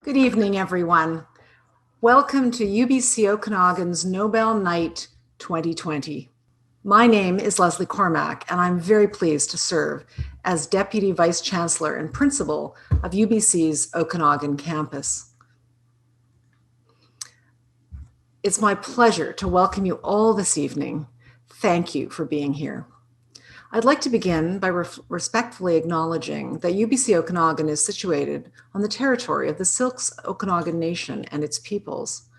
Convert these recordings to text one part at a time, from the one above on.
Good evening, everyone. Welcome to UBC Okanagan's Nobel Night 2020. My name is Leslie Cormack, and I'm very pleased to serve as Deputy Vice Chancellor and Principal of UBC's Okanagan campus. It's my pleasure to welcome you all this evening. Thank you for being here. I'd like to begin by respectfully acknowledging that UBC Okanagan is situated on the territory of the Syilx Okanagan Nation and its peoples.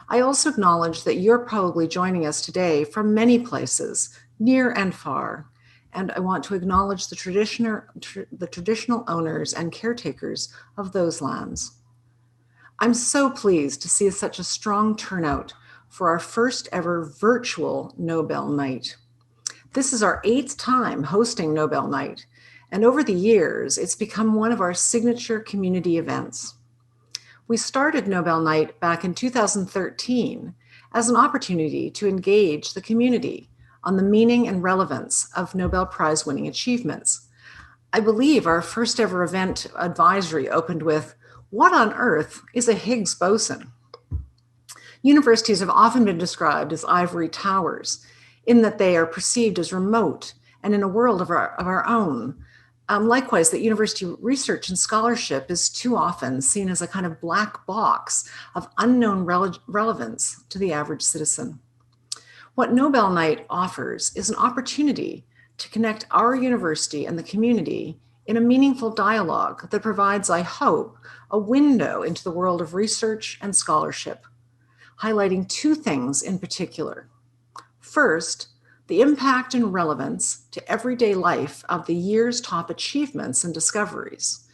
I also acknowledge that you're probably joining us today from many places, near and far, and I want to acknowledge the traditional owners and caretakers of those lands. I'm so pleased to see such a strong turnout for our first ever virtual Nobel Night. This is our 8th time hosting Nobel Night, and over the years, it's become one of our signature community events. We started Nobel Night back in 2013 as an opportunity to engage the community on the meaning and relevance of Nobel Prize winning achievements. I believe our first ever event advisory opened with, "What on earth is a Higgs boson?" Universities have often been described as ivory towers, in that they are perceived as remote and in a world of our own. Likewise, that university research and scholarship is too often seen as a kind of black box of unknown relevance to the average citizen. What Nobel Night offers is an opportunity to connect our university and the community in a meaningful dialogue that provides, I hope, a window into the world of research and scholarship, highlighting two things in particular. First, the impact and relevance to everyday life of the year's top achievements and discoveries.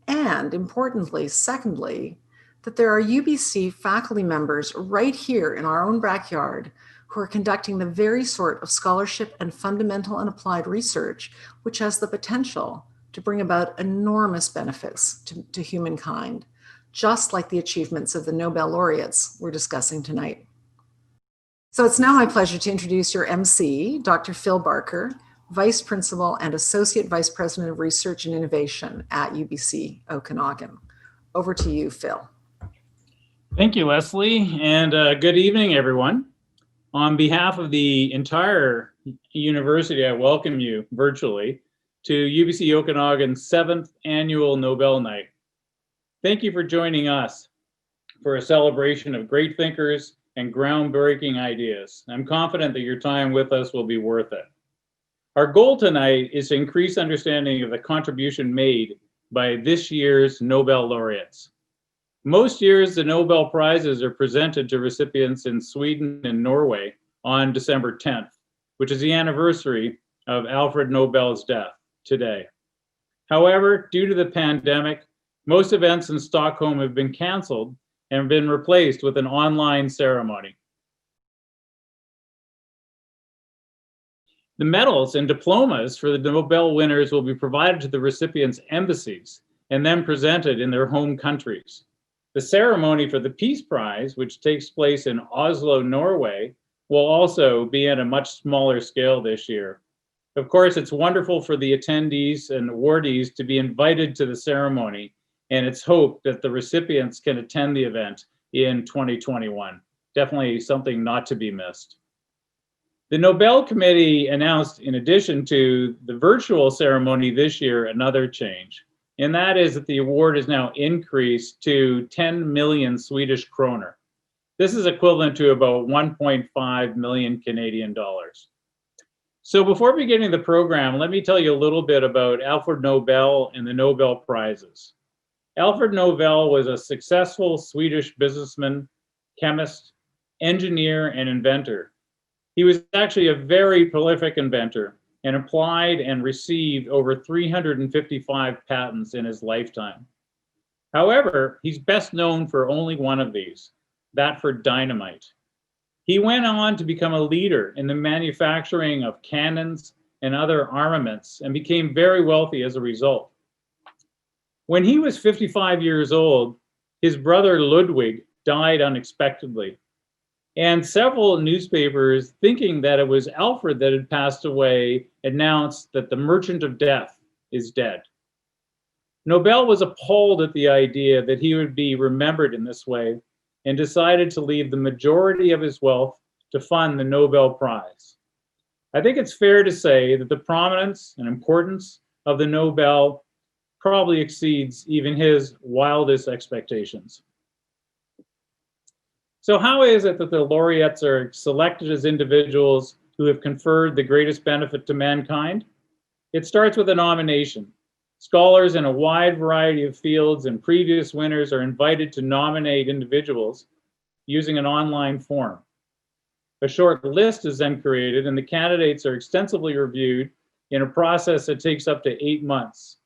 And importantly, secondly, that there are UBC faculty members right here in our own backyard who are conducting the very sort of scholarship and fundamental and applied research which has the potential to bring about enormous benefits to humankind, just like the achievements of the Nobel laureates we're discussing tonight. So it's now my pleasure to introduce your MC, Dr. Phil Barker, Vice Principal and Associate Vice President of Research and Innovation at UBC Okanagan. Over to you, Phil. Thank you, Leslie, and good evening, everyone. On behalf of the entire university, I welcome you virtually to UBC Okanagan's 7th Annual Nobel Night. Thank you for joining us for a celebration of great thinkers and groundbreaking ideas. I'm confident that your time with us will be worth it. Our goal tonight is to increase understanding of the contribution made by this year's Nobel laureates. Most years, the Nobel Prizes are presented to recipients in Sweden and Norway on December 10th, which is the anniversary of Alfred Nobel's death today. However, due to the pandemic, most events in Stockholm have been canceled and been replaced with an online ceremony. The medals and diplomas for the Nobel winners will be provided to the recipients' embassies and then presented in their home countries. The ceremony for the Peace Prize, which takes place in Oslo, Norway, will also be at a much smaller scale this year. Of course, it's wonderful for the attendees and awardees to be invited to the ceremony, and it's hoped that the recipients can attend the event in 2021. Definitely something not to be missed. The Nobel Committee announced, in addition to the virtual ceremony this year, another change, and that is that the award is now increased to 10 million Swedish kroner. This is equivalent to about 1.5 million Canadian dollars. So before beginning the program, let me tell you a little bit about Alfred Nobel and the Nobel Prizes. Alfred Nobel was a successful Swedish businessman, chemist, engineer, and inventor. He was actually a very prolific inventor and applied and received over 355 patents in his lifetime. However, he's best known for only one of these, that for dynamite. He went on to become a leader in the manufacturing of cannons and other armaments and became very wealthy as a result. When he was 55 years old, his brother Ludwig died unexpectedly, and several newspapers, thinking that it was Alfred that had passed away, announced that the Merchant of Death is dead. Nobel was appalled at the idea that he would be remembered in this way and decided to leave the majority of his wealth to fund the Nobel Prize. I think it's fair to say that the prominence and importance of the Nobel probably exceeds even his wildest expectations. So how is it that the laureates are selected as individuals who have conferred the greatest benefit to mankind? It starts with a nomination. Scholars in a wide variety of fields and previous winners are invited to nominate individuals using an online form. A short list is then created and the candidates are extensively reviewed in a process that takes up to 8 months.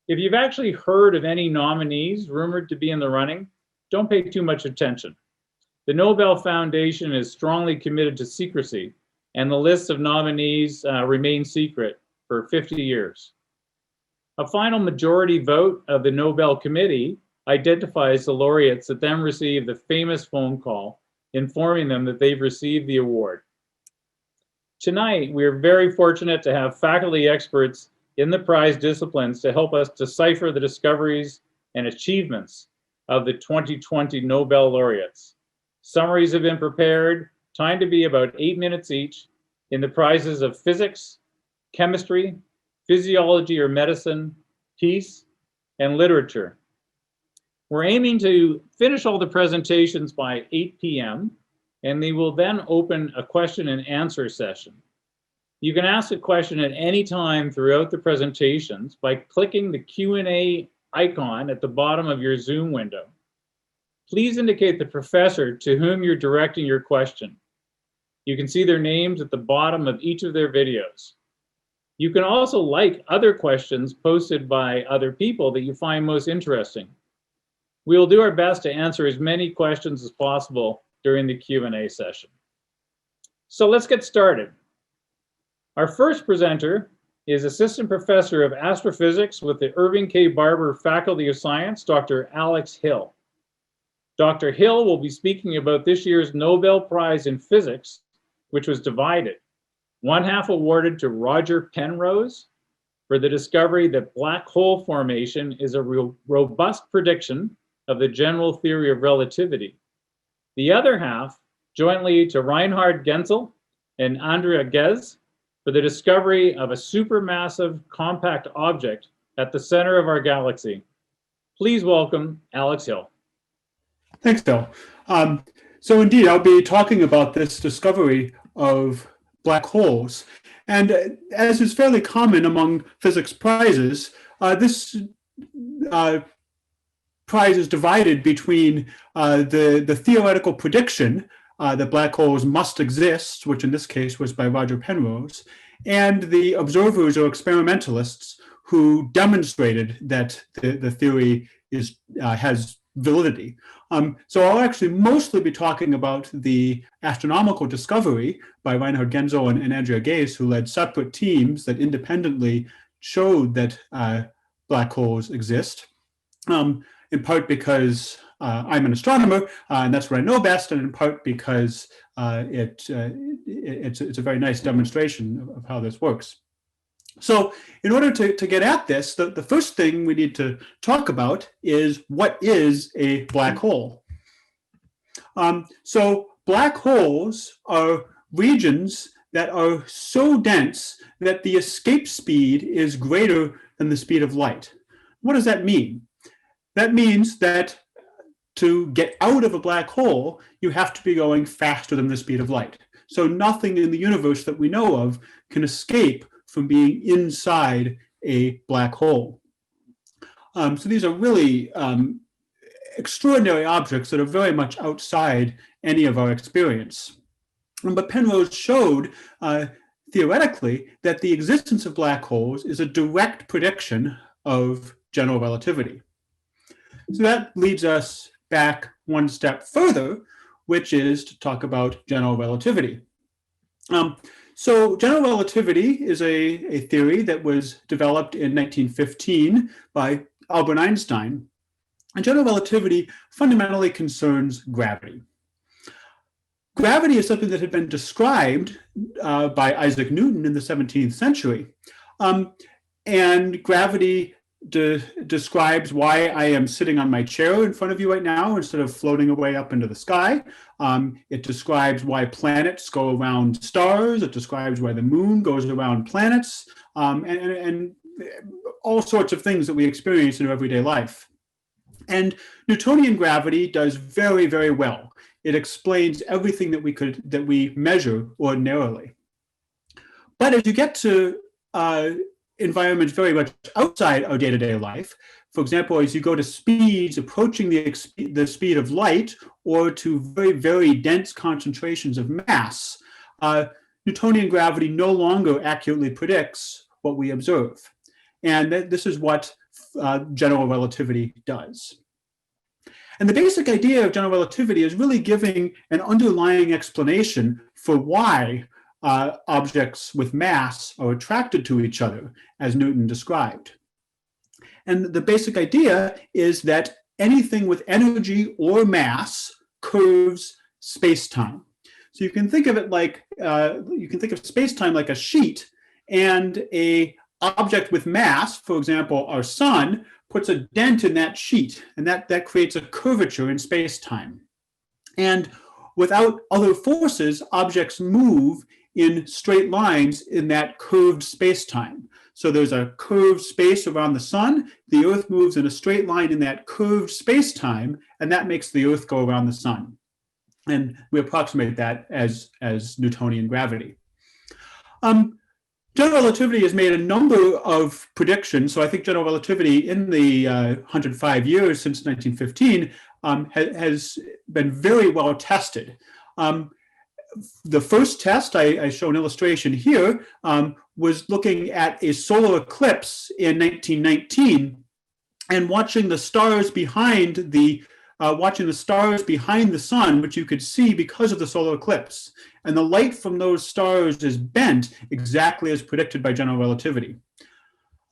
If you've actually heard of any nominees rumored to be in the running, don't pay too much attention. The Nobel Foundation is strongly committed to secrecy, and the list of nominees remain secret for 50 years. A final majority vote of the Nobel Committee identifies the laureates that then receive the famous phone call informing them that they've received the award. Tonight, we are very fortunate to have faculty experts in the prize disciplines to help us decipher the discoveries and achievements of the 2020 Nobel laureates. Summaries have been prepared, timed to be about 8 minutes each, in the prizes of physics, chemistry, physiology or medicine, peace, and literature. We're aiming to finish all the presentations by 8 p.m., and they will then open a question and answer session. You can ask a question at any time throughout the presentations by clicking the Q&A icon at the bottom of your Zoom window. Please indicate the professor to whom you're directing your question. You can see their names at the bottom of each of their videos. You can also like other questions posted by other people that you find most interesting. We will do our best to answer as many questions as possible during the Q&A session. So let's get started. Our first presenter is Assistant Professor of Astrophysics with the Irving K. Barber Faculty of Science, Dr. Alex Hill. Dr. Hill will be speaking about this year's Nobel Prize in Physics, which was divided. One half awarded to Roger Penrose for the discovery that black hole formation is a robust prediction of the general theory of relativity. The other half jointly to Reinhard Genzel and Andrea Ghez for the discovery of a supermassive compact object at the center of our galaxy. Please welcome Alex Hill. Thanks, Bill. So indeed, I'll be talking about this discovery of black holes. And as is fairly common among physics prizes, this prize is divided between the theoretical prediction that black holes must exist, which in this case was by Roger Penrose, and the observers or experimentalists who demonstrated that the theory has validity. So I'll actually mostly be talking about the astronomical discovery by Reinhard Genzel and Andrea Ghez, who led separate teams that independently showed that black holes exist, in part because I'm an astronomer, and that's what I know best, and in part because it's a very nice demonstration of how this works. So in order to get at this, the first thing we need to talk about is what is a black hole. So black holes are regions that are so dense that the escape speed is greater than the speed of light. What does that mean? That means that to get out of a black hole, you have to be going faster than the speed of light. So nothing in the universe that we know of can escape from being inside a black hole. So these are really extraordinary objects that are very much outside any of our experience. But Penrose showed theoretically that the existence of black holes is a direct prediction of general relativity. So that leads us back one step further, which is to talk about general relativity. So general relativity is a theory that was developed in 1915 by Albert Einstein. And general relativity fundamentally concerns gravity. Gravity is something that had been described by Isaac Newton in the 17th century. And gravity describes why I am sitting on my chair in front of you right now instead of floating away up into the sky. It describes why planets go around stars. It describes why the moon goes around planets, and all sorts of things that we experience in our everyday life. And Newtonian gravity does very, very well. It explains everything that we measure ordinarily. But as you get to environments very much outside our day-to-day life, for example, as you go to speeds approaching the speed of light or to very, very dense concentrations of mass, Newtonian gravity no longer accurately predicts what we observe. And this is what general relativity does. And the basic idea of general relativity is really giving an underlying explanation for why objects with mass are attracted to each other, as Newton described. And the basic idea is that anything with energy or mass curves space-time. So you can think of it like, you can think of space-time like a sheet, and a object with mass, for example, our sun, puts a dent in that sheet, and that creates a curvature in space-time. And without other forces, objects move in straight lines in that curved space-time. So there's a curved space around the sun, the Earth moves in a straight line in that curved space-time, and that makes the Earth go around the sun. And we approximate that as Newtonian gravity. General relativity has made a number of predictions. So I think general relativity in the 105 years since 1915 has been very well tested. The first test, I show an illustration here, was looking at a solar eclipse in 1919 and watching the stars behind the sun, which you could see because of the solar eclipse. And the light from those stars is bent exactly as predicted by general relativity.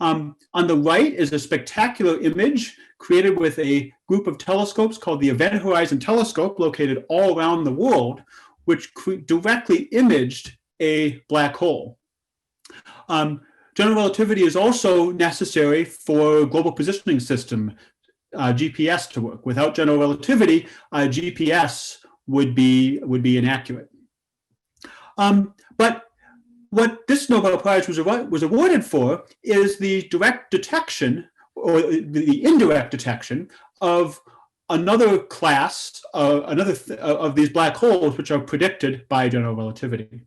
On the right is a spectacular image created with a group of telescopes called the Event Horizon Telescope, located all around the world, which directly imaged a black hole. General relativity is also necessary for global positioning system, GPS, to work. Without general relativity, GPS would be inaccurate. But what this Nobel Prize was awarded for is the direct detection, or the indirect detection, of another class, of these black holes, which are predicted by general relativity.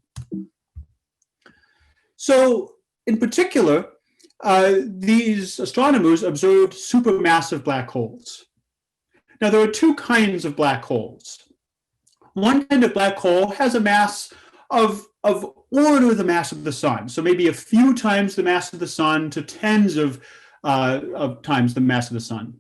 So, in particular, these astronomers observed supermassive black holes. Now, there are two kinds of black holes. One kind of black hole has a mass of order the mass of the sun, so maybe a few times the mass of the sun to tens of times the mass of the sun.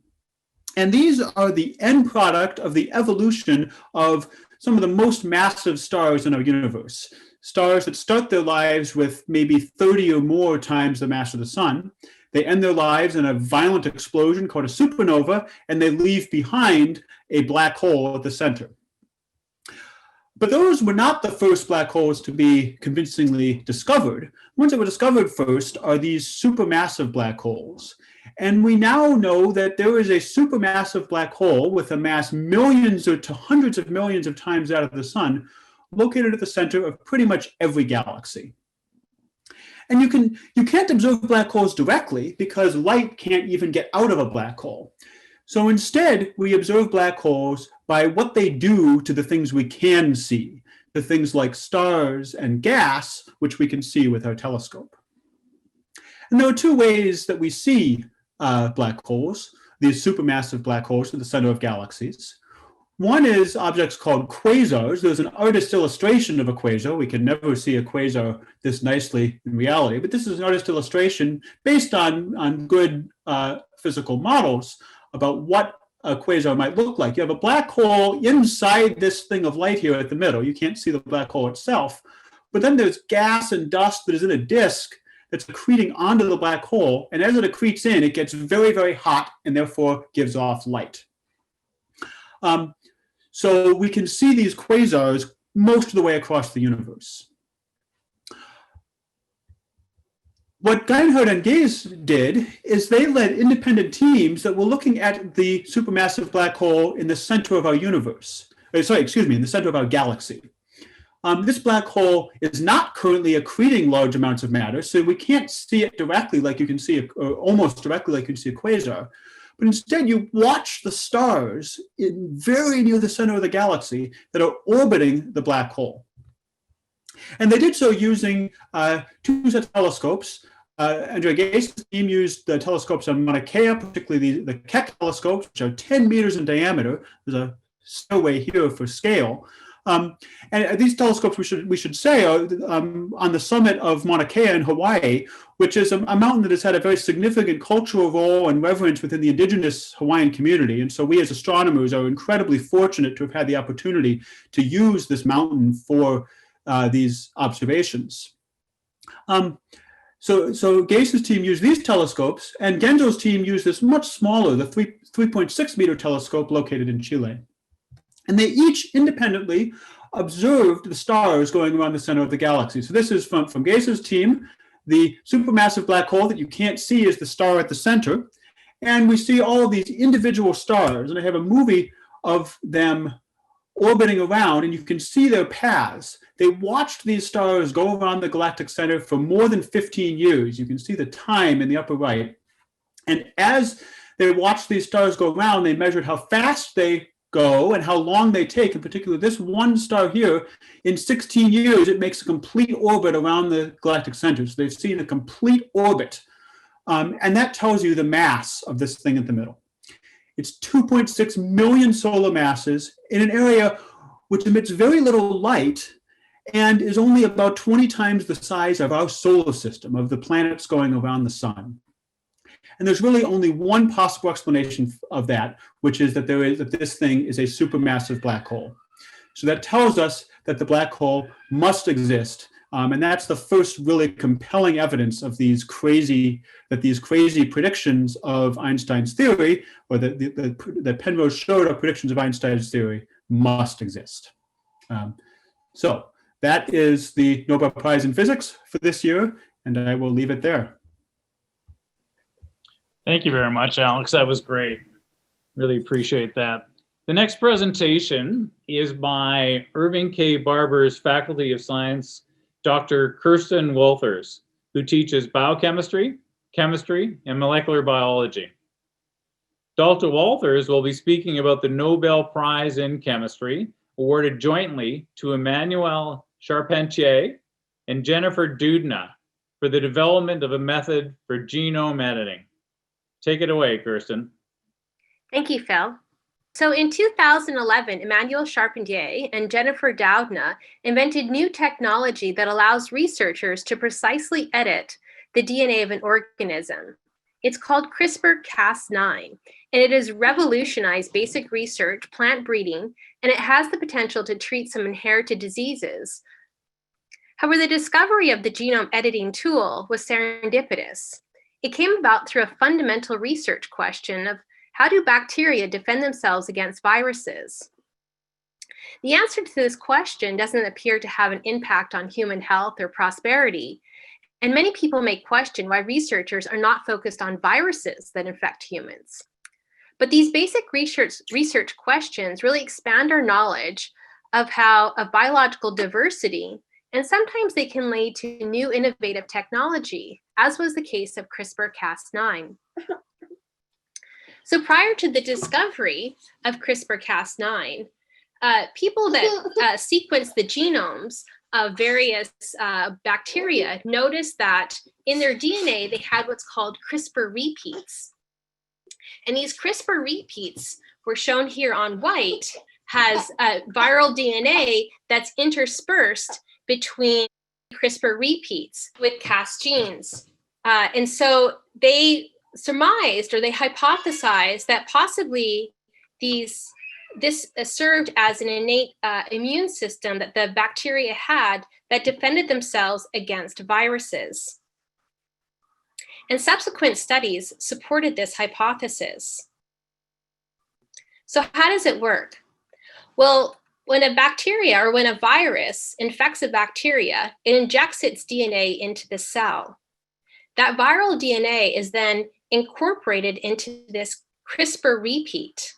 And these are the end product of the evolution of some of the most massive stars in our universe. Stars that start their lives with maybe 30 or more times the mass of the sun. They end their lives in a violent explosion called a supernova, and they leave behind a black hole at the center. But those were not the first black holes to be convincingly discovered. The ones that were discovered first are these supermassive black holes. And we now know that there is a supermassive black hole with a mass millions or to hundreds of millions of times that of the sun, located at the center of pretty much every galaxy. And you can't observe black holes directly because light can't even get out of a black hole. So instead, we observe black holes by what they do to the things we can see, the things like stars and gas, which we can see with our telescope. And there are two ways that we see black holes, these supermassive black holes at the center of galaxies. One is objects called quasars. There's an artist's illustration of a quasar. We can never see a quasar this nicely in reality, but this is an artist's illustration based on good physical models about what a quasar might look like. You have a black hole inside this thing of light here at the middle. You can't see the black hole itself, but then there's gas and dust that is in a disk that's accreting onto the black hole, and as it accretes in, it gets very, very hot and therefore gives off light. So we can see these quasars most of the way across the universe. What Geinhardt and Gaze did is they led independent teams that were looking at the supermassive black hole in the center of our universe. In the center of our galaxy. This black hole is not currently accreting large amounts of matter, so we can't see it directly like you can see, or almost directly like you can see a quasar. But instead, you watch the stars very near the center of the galaxy that are orbiting the black hole. And they did so using two sets of telescopes. Andrea Gaze's team used the telescopes on Mauna Kea, particularly the Keck telescopes, which are 10 meters in diameter. There's a stairway here for scale. And these telescopes, we should say, are on the summit of Mauna Kea in Hawaii, which is a mountain that has had a very significant cultural role and reverence within the indigenous Hawaiian community. And so we as astronomers are incredibly fortunate to have had the opportunity to use this mountain for these observations. So Gaze's team used these telescopes, and Genzo's team used this much smaller, the 3.6 meter telescope located in Chile. And they each independently observed the stars going around the center of the galaxy. So this is from Gaze's team. The supermassive black hole that you can't see is the star at the center. And we see all of these individual stars. And I have a movie of them orbiting around, and you can see their paths. They watched these stars go around the galactic center for more than 15 years. You can see the time in the upper right. And as they watched these stars go around, they measured how fast they go and how long they take. In particular, this one star here, in 16 years, it makes a complete orbit around the galactic center. So they've seen a complete orbit. And that tells you the mass of this thing at the middle. It's 2.6 million solar masses in an area which emits very little light and is only about 20 times the size of our solar system, of the planets going around the sun. And there's really only one possible explanation of that, which is that this thing is a supermassive black hole. So that tells us that the black hole must exist. And that's the first really compelling evidence of these crazy predictions of Einstein's theory, or that Penrose showed our predictions of Einstein's theory must exist. So that is the Nobel Prize in Physics for this year, and I will leave it there. Thank you very much, Alex. That was great. Really appreciate that. The next presentation is by Irving K. Barber's Faculty of Science, Dr. Kirsten Wolthers, who teaches biochemistry, chemistry, and molecular biology. Dr. Wolthers will be speaking about the Nobel Prize in Chemistry, awarded jointly to Emmanuelle Charpentier and Jennifer Doudna for the development of a method for genome editing. Take it away, Kirsten. Thank you, Phil. So in 2011, Emmanuelle Charpentier and Jennifer Doudna invented new technology that allows researchers to precisely edit the DNA of an organism. It's called CRISPR-Cas9, and it has revolutionized basic research, plant breeding, and it has the potential to treat some inherited diseases. However, the discovery of the genome editing tool was serendipitous. It came about through a fundamental research question of how do bacteria defend themselves against viruses? The answer to this question doesn't appear to have an impact on human health or prosperity, and many people may question why researchers are not focused on viruses that infect humans. But these basic research questions really expand our knowledge of biological diversity, and sometimes they can lead to new innovative technology, as was the case of CRISPR-Cas9. So prior to the discovery of CRISPR-Cas9, people that sequenced the genomes of various bacteria noticed that in their DNA, they had what's called CRISPR repeats. And these CRISPR repeats were shown here on white, has viral DNA that's interspersed between CRISPR repeats with Cas genes. And so they surmised, or they hypothesized, that possibly this served as an innate immune system that the bacteria had that defended themselves against viruses. And subsequent studies supported this hypothesis. So how does it work? Well, when a bacteria or when a virus infects a bacteria, it injects its DNA into the cell. that viral DNA is then incorporated into this CRISPR repeat.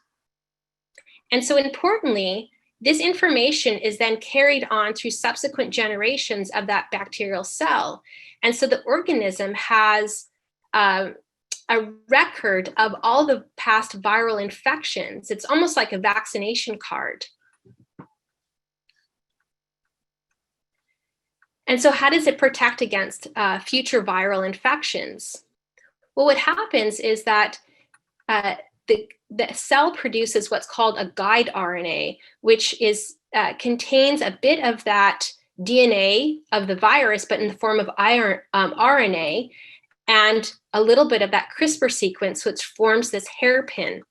And so importantly, this information is then carried on through subsequent generations of that bacterial cell. And so the organism has a record of all the past viral infections. It's almost like a vaccination card. And so how does it protect against future viral infections? Well, what happens is that the cell produces what's called a guide RNA, which contains a bit of that DNA of the virus, but in the form of RNA, and a little bit of that CRISPR sequence, which forms this hairpin.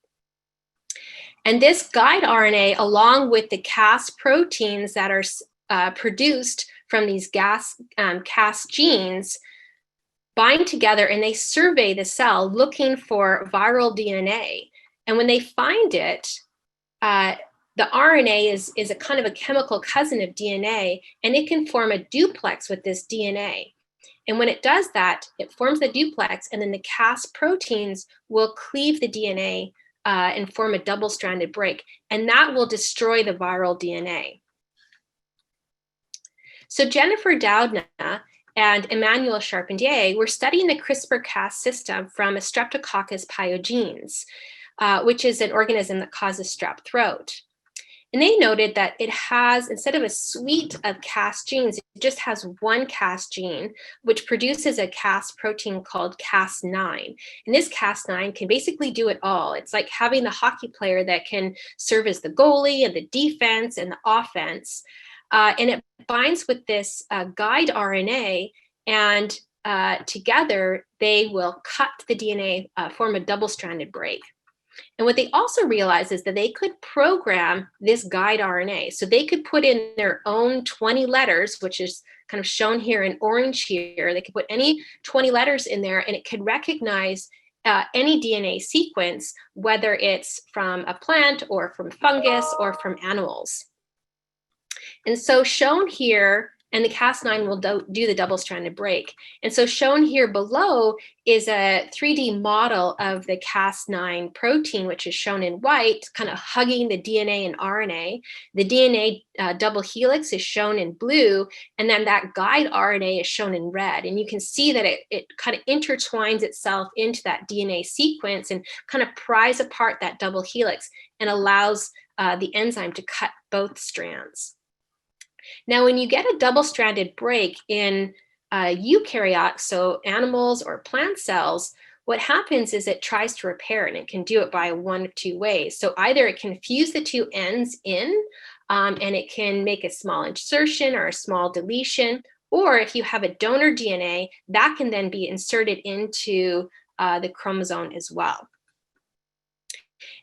And this guide RNA, along with the Cas proteins that are produced from these Cas genes, bind together and they survey the cell looking for viral DNA. And when they find it, the RNA is a kind of a chemical cousin of DNA, and it can form a duplex with this DNA. And when it does that, it forms the duplex, and then the Cas proteins will cleave the DNA and form a double-stranded break, and that will destroy the viral DNA. So Jennifer Doudna and Emmanuel Charpentier were studying the CRISPR-Cas system from a Streptococcus pyogenes, which is an organism that causes strep throat. And they noted that it has, instead of a suite of Cas genes, it just has one Cas gene, which produces a Cas protein called Cas9. And this Cas9 can basically do it all. It's like having the hockey player that can serve as the goalie and the defense and the offense. And it binds with this guide RNA, and together they will cut the DNA, form a double-stranded break. And what they also realized is that they could program this guide RNA. So they could put in their own 20 letters, which is kind of shown here in orange here. They could put any 20 letters in there, and it could recognize any DNA sequence, whether it's from a plant or from fungus or from animals. And so shown here, and the Cas9 will do the double-stranded break. And so shown here below is a 3D model of the Cas9 protein, which is shown in white, kind of hugging the DNA and RNA. The DNA double helix is shown in blue, and then that guide RNA is shown in red. And you can see that it kind of intertwines itself into that DNA sequence and kind of pries apart that double helix and allows the enzyme to cut both strands. Now, when you get a double-stranded break in eukaryotes, so animals or plant cells, what happens is it tries to repair, and it can do it by one of two ways. So either it can fuse the two ends in, and it can make a small insertion or a small deletion, or if you have a donor DNA, that can then be inserted into the chromosome as well.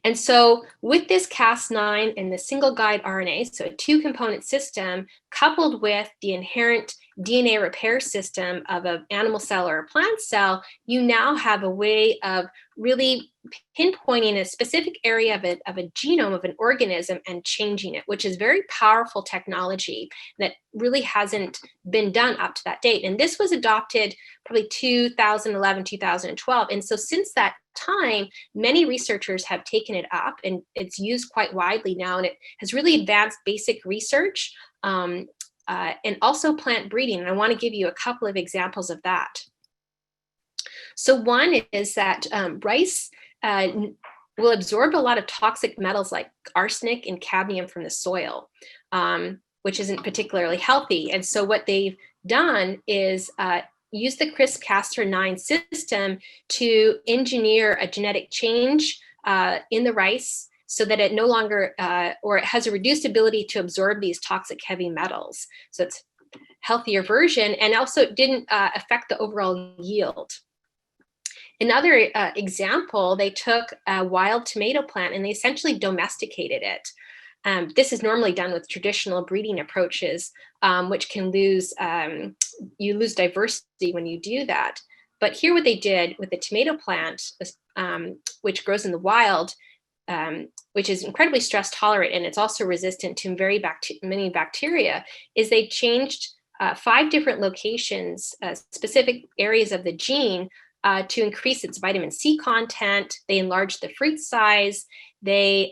And so with this Cas9 and the single guide RNA, so a two-component system coupled with the inherent DNA repair system of an animal cell or a plant cell, you now have a way of really pinpointing a specific area of a genome of an organism and changing it, which is very powerful technology that really hasn't been done up to that date. And this was adopted probably 2011, 2012. And so since that time, many researchers have taken it up, and it's used quite widely now, and it has really advanced basic research and also plant breeding. And I want to give you a couple of examples of that. So one is that rice will absorb a lot of toxic metals like arsenic and cadmium from the soil, which isn't particularly healthy. And so what they've done is use the CRISPR-Cas9 system to engineer a genetic change in the rice so that it no longer, or it has a reduced ability to absorb these toxic heavy metals. So it's a healthier version, and also it didn't affect the overall yield. Another example, they took a wild tomato plant and they essentially domesticated it. This is normally done with traditional breeding approaches, which can lose, you lose diversity when you do that. But here what they did with the tomato plant, which grows in the wild, which is incredibly stress tolerant, and it's also resistant to many bacteria, is they changed 5 different locations, specific areas of the gene to increase its vitamin C content. They enlarge the fruit size. They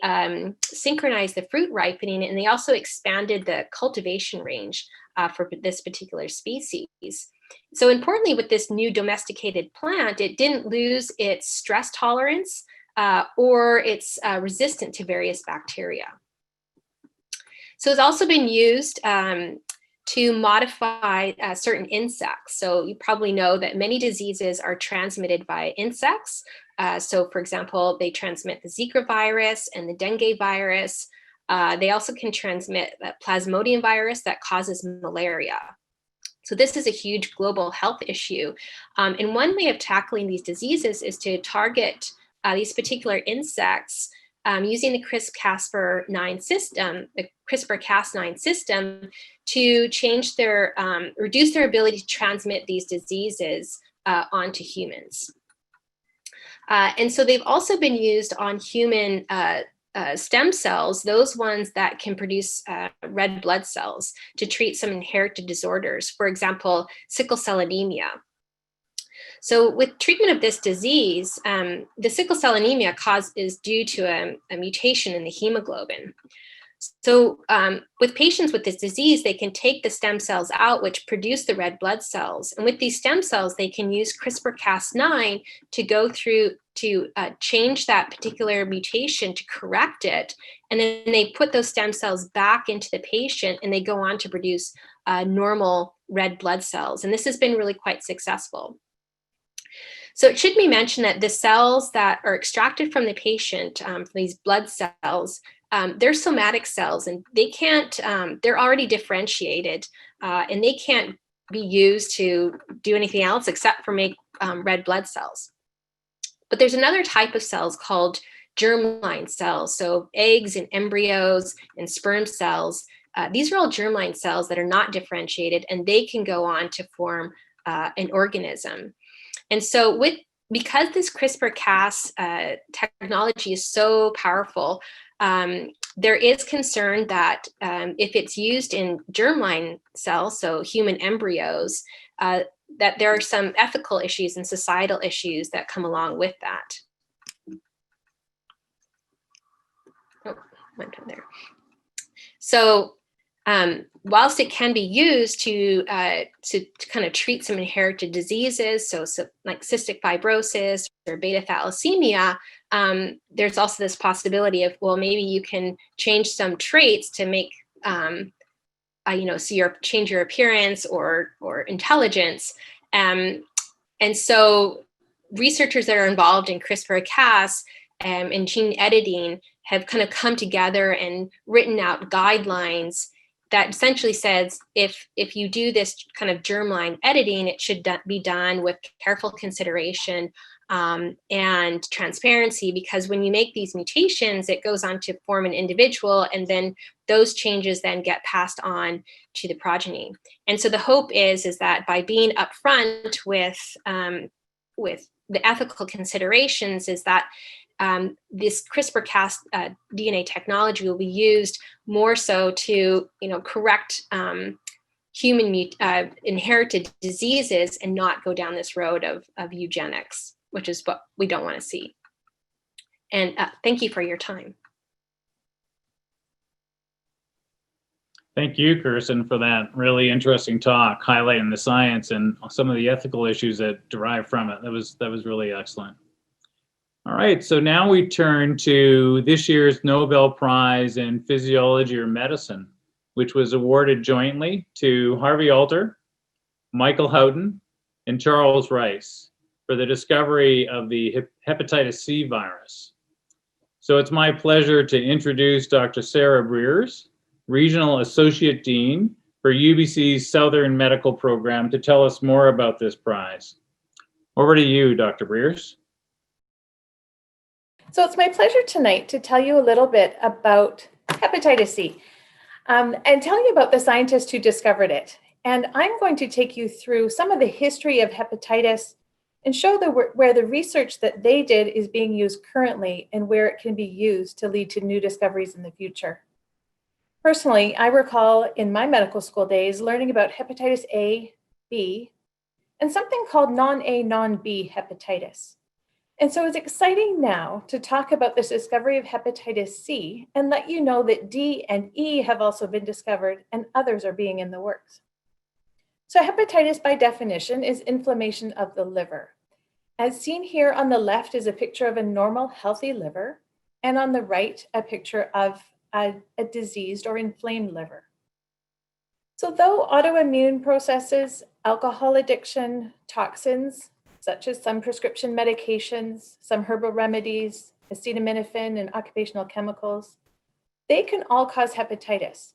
synchronized the fruit ripening, and they also expanded the cultivation range for this particular species. So importantly, with this new domesticated plant, it didn't lose its stress tolerance or it's resistant to various bacteria. So it's also been used to modify certain insects. So you probably know that many diseases are transmitted by insects. So for example, they transmit the Zika virus and the dengue virus. They also can transmit the plasmodium virus that causes malaria. So this is a huge global health issue. And one way of tackling these diseases is to target these particular insects using the CRISPR-Cas9 system, the CRISPR-Cas9 system, to change their, reduce their ability to transmit these diseases onto humans. And so they've also been used on human stem cells, those ones that can produce red blood cells to treat some inherited disorders, for example, sickle cell anemia. So with treatment of this disease, the sickle cell anemia is due to a mutation in the hemoglobin. So with patients with this disease, they can take the stem cells out, which produce the red blood cells. And with these stem cells, they can use CRISPR-Cas9 to go through to change that particular mutation to correct it. And then they put those stem cells back into the patient and they go on to produce normal red blood cells. And this has been really quite successful. So it should be mentioned that the cells that are extracted from the patient, from these blood cells, they're somatic cells, and they can't, they're already differentiated, and they can't be used to do anything else except for make red blood cells. But there's another type of cells called germline cells. So eggs and embryos and sperm cells, these are all germline cells that are not differentiated, and they can go on to form an organism. And so because this CRISPR-Cas technology is so powerful, there is concern that if it's used in germline cells, so human embryos, that there are some ethical issues and societal issues that come along with that. Oh, went from there. So whilst it can be used to kind of treat some inherited diseases, so like cystic fibrosis or beta thalassemia, there's also this possibility of, well, maybe you can change some traits to make, so change your appearance or intelligence. And so researchers that are involved in CRISPR-Cas and gene editing have kind of come together and written out guidelines that essentially says if you do this kind of germline editing, it should be done with careful consideration and transparency, because when you make these mutations, it goes on to form an individual, and then those changes then get passed on to the progeny. And so the hope is that by being upfront with the ethical considerations, is that this CRISPR-Cas DNA technology will be used more so to, correct human inherited diseases and not go down this road of eugenics, which is what we don't want to see. And thank you for your time. Thank you, Kirsten, for that really interesting talk, highlighting the science and some of the ethical issues that derive from it. That was really excellent. All right, so now we turn to this year's Nobel Prize in Physiology or Medicine, which was awarded jointly to Harvey Alter, Michael Houghton, and Charles Rice for the discovery of the hepatitis C virus. So it's my pleasure to introduce Dr. Sarah Breers, Regional Associate Dean for UBC's Southern Medical Program, to tell us more about this prize. Over to you, Dr. Breers. So it's my pleasure tonight to tell you a little bit about hepatitis C and tell you about the scientist who discovered it. And I'm going to take you through some of the history of hepatitis and show where the research that they did is being used currently and where it can be used to lead to new discoveries in the future. Personally, I recall in my medical school days learning about hepatitis A, B, and something called non-A, non-B hepatitis. And so it's exciting now to talk about this discovery of hepatitis C and let you know that D and E have also been discovered and others are being in the works. So hepatitis by definition is inflammation of the liver. As seen here on the left is a picture of a normal healthy liver, and on the right, a picture of a diseased or inflamed liver. So though autoimmune processes, alcohol addiction, toxins, such as some prescription medications, some herbal remedies, acetaminophen, and occupational chemicals, they can all cause hepatitis.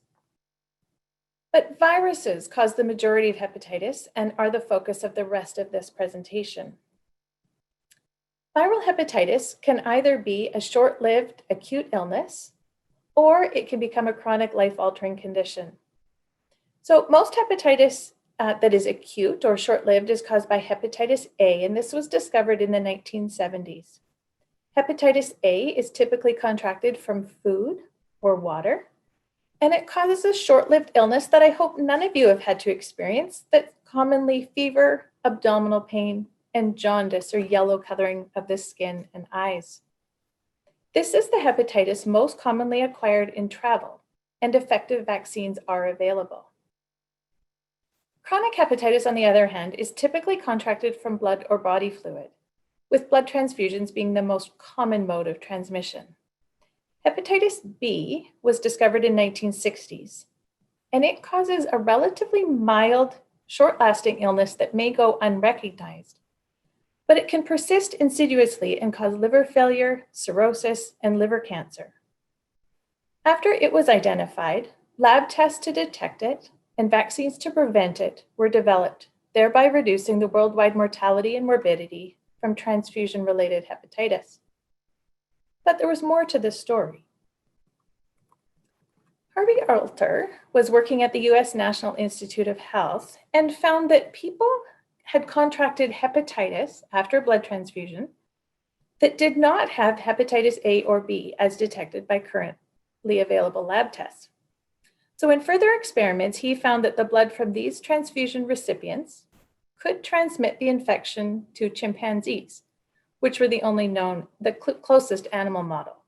But viruses cause the majority of hepatitis and are the focus of the rest of this presentation. Viral hepatitis can either be a short-lived acute illness, or it can become a chronic life-altering condition. So most hepatitis that is acute or short-lived is caused by hepatitis A, and this was discovered in the 1970s. Hepatitis A is typically contracted from food or water, and it causes a short-lived illness that I hope none of you have had to experience, that's commonly fever, abdominal pain, and jaundice or yellow coloring of the skin and eyes. This is the hepatitis most commonly acquired in travel, and effective vaccines are available. Chronic hepatitis, on the other hand, is typically contracted from blood or body fluid, with blood transfusions being the most common mode of transmission. Hepatitis B was discovered in the 1960s, and it causes a relatively mild, short-lasting illness that may go unrecognized, but it can persist insidiously and cause liver failure, cirrhosis, and liver cancer. After it was identified, lab tests to detect it and vaccines to prevent it were developed, thereby reducing the worldwide mortality and morbidity from transfusion-related hepatitis. But there was more to this story. Harvey Alter was working at the US National Institute of Health and found that people had contracted hepatitis after blood transfusion that did not have hepatitis A or B as detected by currently available lab tests. So in further experiments, he found that the blood from these transfusion recipients could transmit the infection to chimpanzees, which were the closest animal model.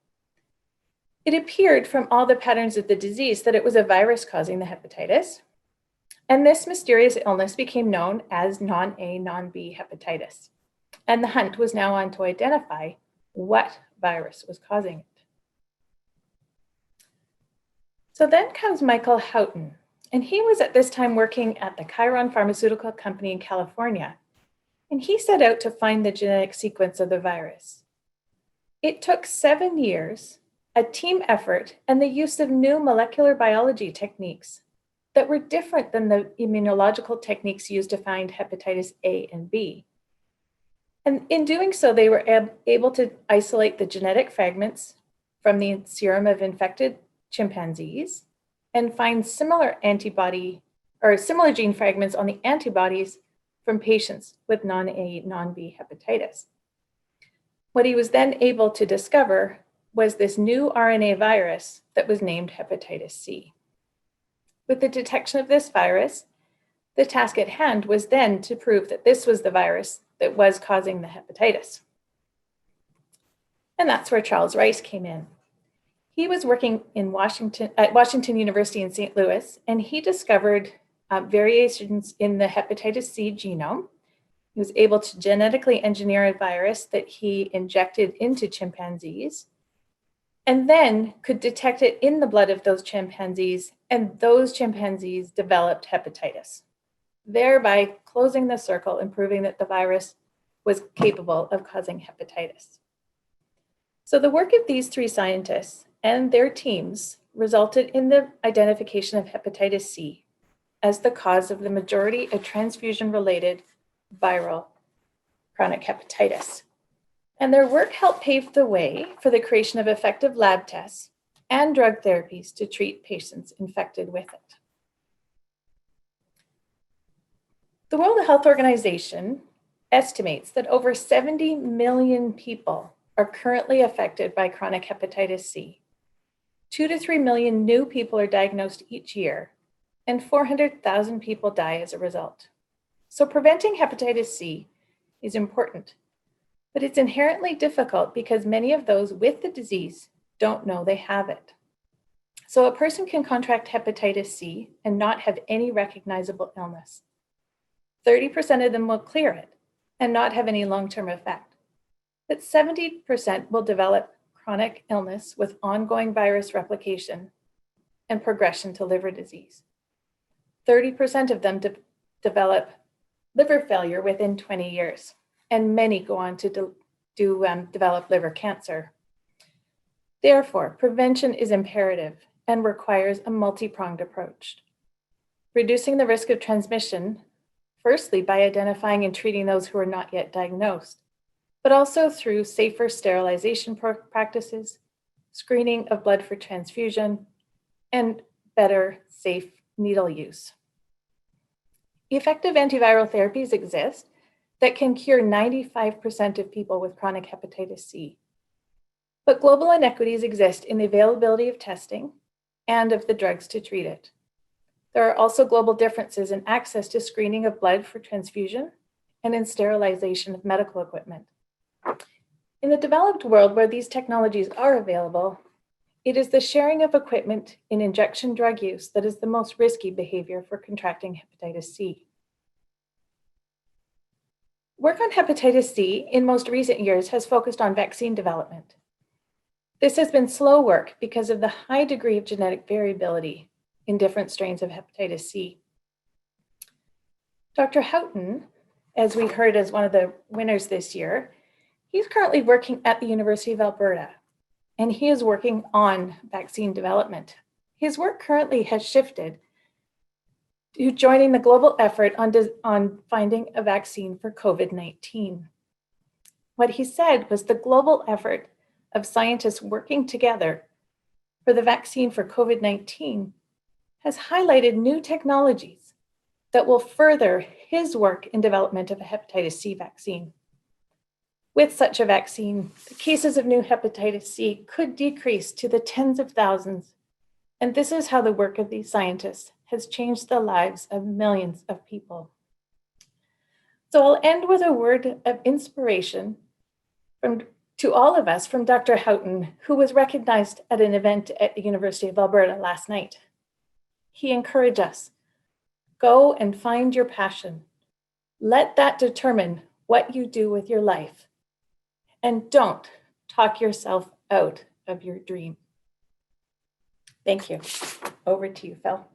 It appeared from all the patterns of the disease that it was a virus causing the hepatitis, and this mysterious illness became known as non-A, non-B hepatitis. And the hunt was now on to identify what virus was causing it. So then comes Michael Houghton, and he was at this time working at the Chiron Pharmaceutical Company in California, and he set out to find the genetic sequence of the virus. It took 7 years, a team effort, and the use of new molecular biology techniques that were different than the immunological techniques used to find hepatitis A and B. And in doing so, they were able to isolate the genetic fragments from the serum of infected chimpanzees and find similar gene fragments on the antibodies from patients with non-A, non-B hepatitis. What he was then able to discover was this new RNA virus that was named hepatitis C. With the detection of this virus, the task at hand was then to prove that this was the virus that was causing the hepatitis. And that's where Charles Rice came in. He was working at Washington University in St. Louis, and he discovered variations in the hepatitis C genome. He was able to genetically engineer a virus that he injected into chimpanzees, and then could detect it in the blood of those chimpanzees, and those chimpanzees developed hepatitis, thereby closing the circle and proving that the virus was capable of causing hepatitis. So the work of these 3 scientists and their teams resulted in the identification of hepatitis C as the cause of the majority of transfusion-related viral chronic hepatitis. And their work helped pave the way for the creation of effective lab tests and drug therapies to treat patients infected with it. The World Health Organization estimates that over 70 million people are currently affected by chronic hepatitis C. 2 to 3 million new people are diagnosed each year, and 400,000 people die as a result. So preventing hepatitis C is important, but it's inherently difficult because many of those with the disease don't know they have it. So a person can contract hepatitis C and not have any recognizable illness. 30% of them will clear it and not have any long-term effect, but 70% will develop chronic illness with ongoing virus replication and progression to liver disease. 30% of them develop liver failure within 20 years, and many go on to develop liver cancer. Therefore, prevention is imperative and requires a multi-pronged approach. Reducing the risk of transmission, firstly by identifying and treating those who are not yet diagnosed, but also through safer sterilization practices, screening of blood for transfusion, and better, safe needle use. Effective antiviral therapies exist that can cure 95% of people with chronic hepatitis C. But global inequities exist in the availability of testing and of the drugs to treat it. There are also global differences in access to screening of blood for transfusion and in sterilization of medical equipment. In the developed world where these technologies are available, it is the sharing of equipment in injection drug use that is the most risky behavior for contracting hepatitis C. Work on hepatitis C in most recent years has focused on vaccine development. This has been slow work because of the high degree of genetic variability in different strains of hepatitis C. Dr. Houghton, as we heard as one of the winners this year, he's currently working at the University of Alberta, and he is working on vaccine development. His work currently has shifted to joining the global effort on finding a vaccine for COVID-19. What he said was the global effort of scientists working together for the vaccine for COVID-19 has highlighted new technologies that will further his work in development of a hepatitis C vaccine. With such a vaccine, the cases of new hepatitis C could decrease to the tens of thousands, and this is how the work of these scientists has changed the lives of millions of people. So I'll end with a word of inspiration to all of us from Dr. Houghton, who was recognized at an event at the University of Alberta last night. He encouraged us, go and find your passion. Let that determine what you do with your life. And don't talk yourself out of your dream. Thank you. Over to you, Phil.